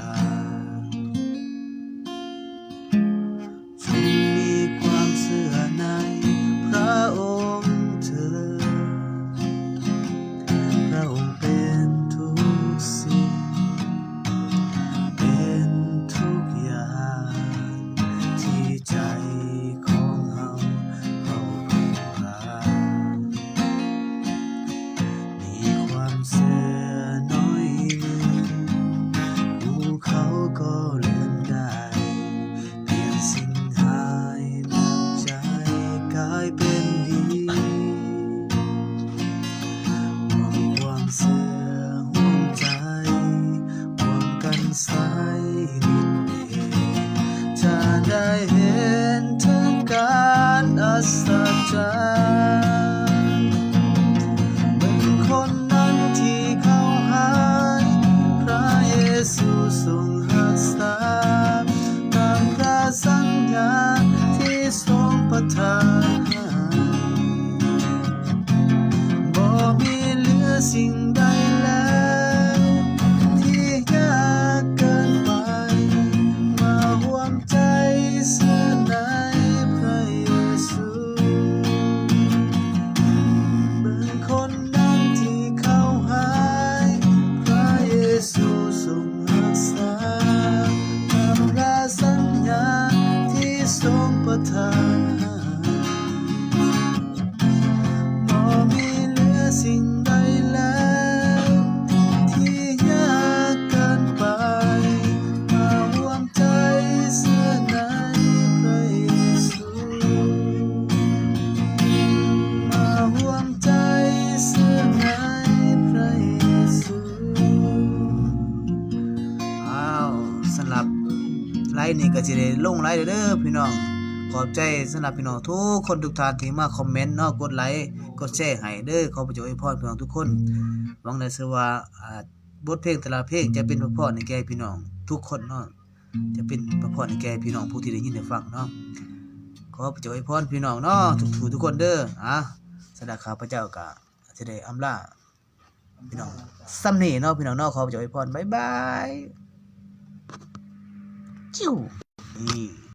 จงมีความเสื่อในพระองค์เธอพระองค์เป็นทุกสิ่งเป็นทุกอย่างที่ใจของเฮาเฝ้าพึ่งพามีความเสื่อน้อยหนึ่งภูเขาก็เลื่อนได้เปลี่ยนสิ่งหายหนักใจกลายเป็นดีห่วงความเสื่อห่วงใจห่วงกันสายนิดเดียวจะได้เห็นถึงการอัศจรรย์เหมือนคนนั้นที่เขาหายพระเยซูทรงรักษาตามพระสัญญาที่ทรงประทานบ่มีเหลือสิ่งใดแล้วที่ยากเกินไปมาห่วงใจเสื่อในพระเยซูเหมือนคนนั้นที่เขาหายพระเยซูทรงรักษาตามพระสัญญาที่ทรงประทานบ่มีเหลือสิ่งใดแล้วที่ยากเกินไปมาห่วงใจเสื่อในพระเยซูมาห่วงใจเสื่อในพระเยซูสำหรับไลฟ์นี้ก็สิได้ลงไลฟ์เด้อพี่น้อง ขอบใจสำหรับพี่น้องทุกคนทุกท่านที่มาคอมเมนต์เนาะกดไลค์กดแชร์ให้เด้อขอพระเจ้าอวยพรพี่น้องทุกคนหวังได้เชื่อว่าบทเพลงแต่ละเพลงจะเป็นพระพรในแก่พี่น้องทุกคนเนาะจะเป็นพระพรในแก่พี่น้องผู้ที่ได้ยินได้ฟังเนาะขอพระเจ้าอวยพรพี่น้องเนาะทุกคนเด้อสำหรับข้าพเจ้าก็จะได้อำลาพี่น้องซ้ำนี้เนาะพี่น้องเนาะขอพระเจ้าอวยพรบ๊ายบายจิ้วนี่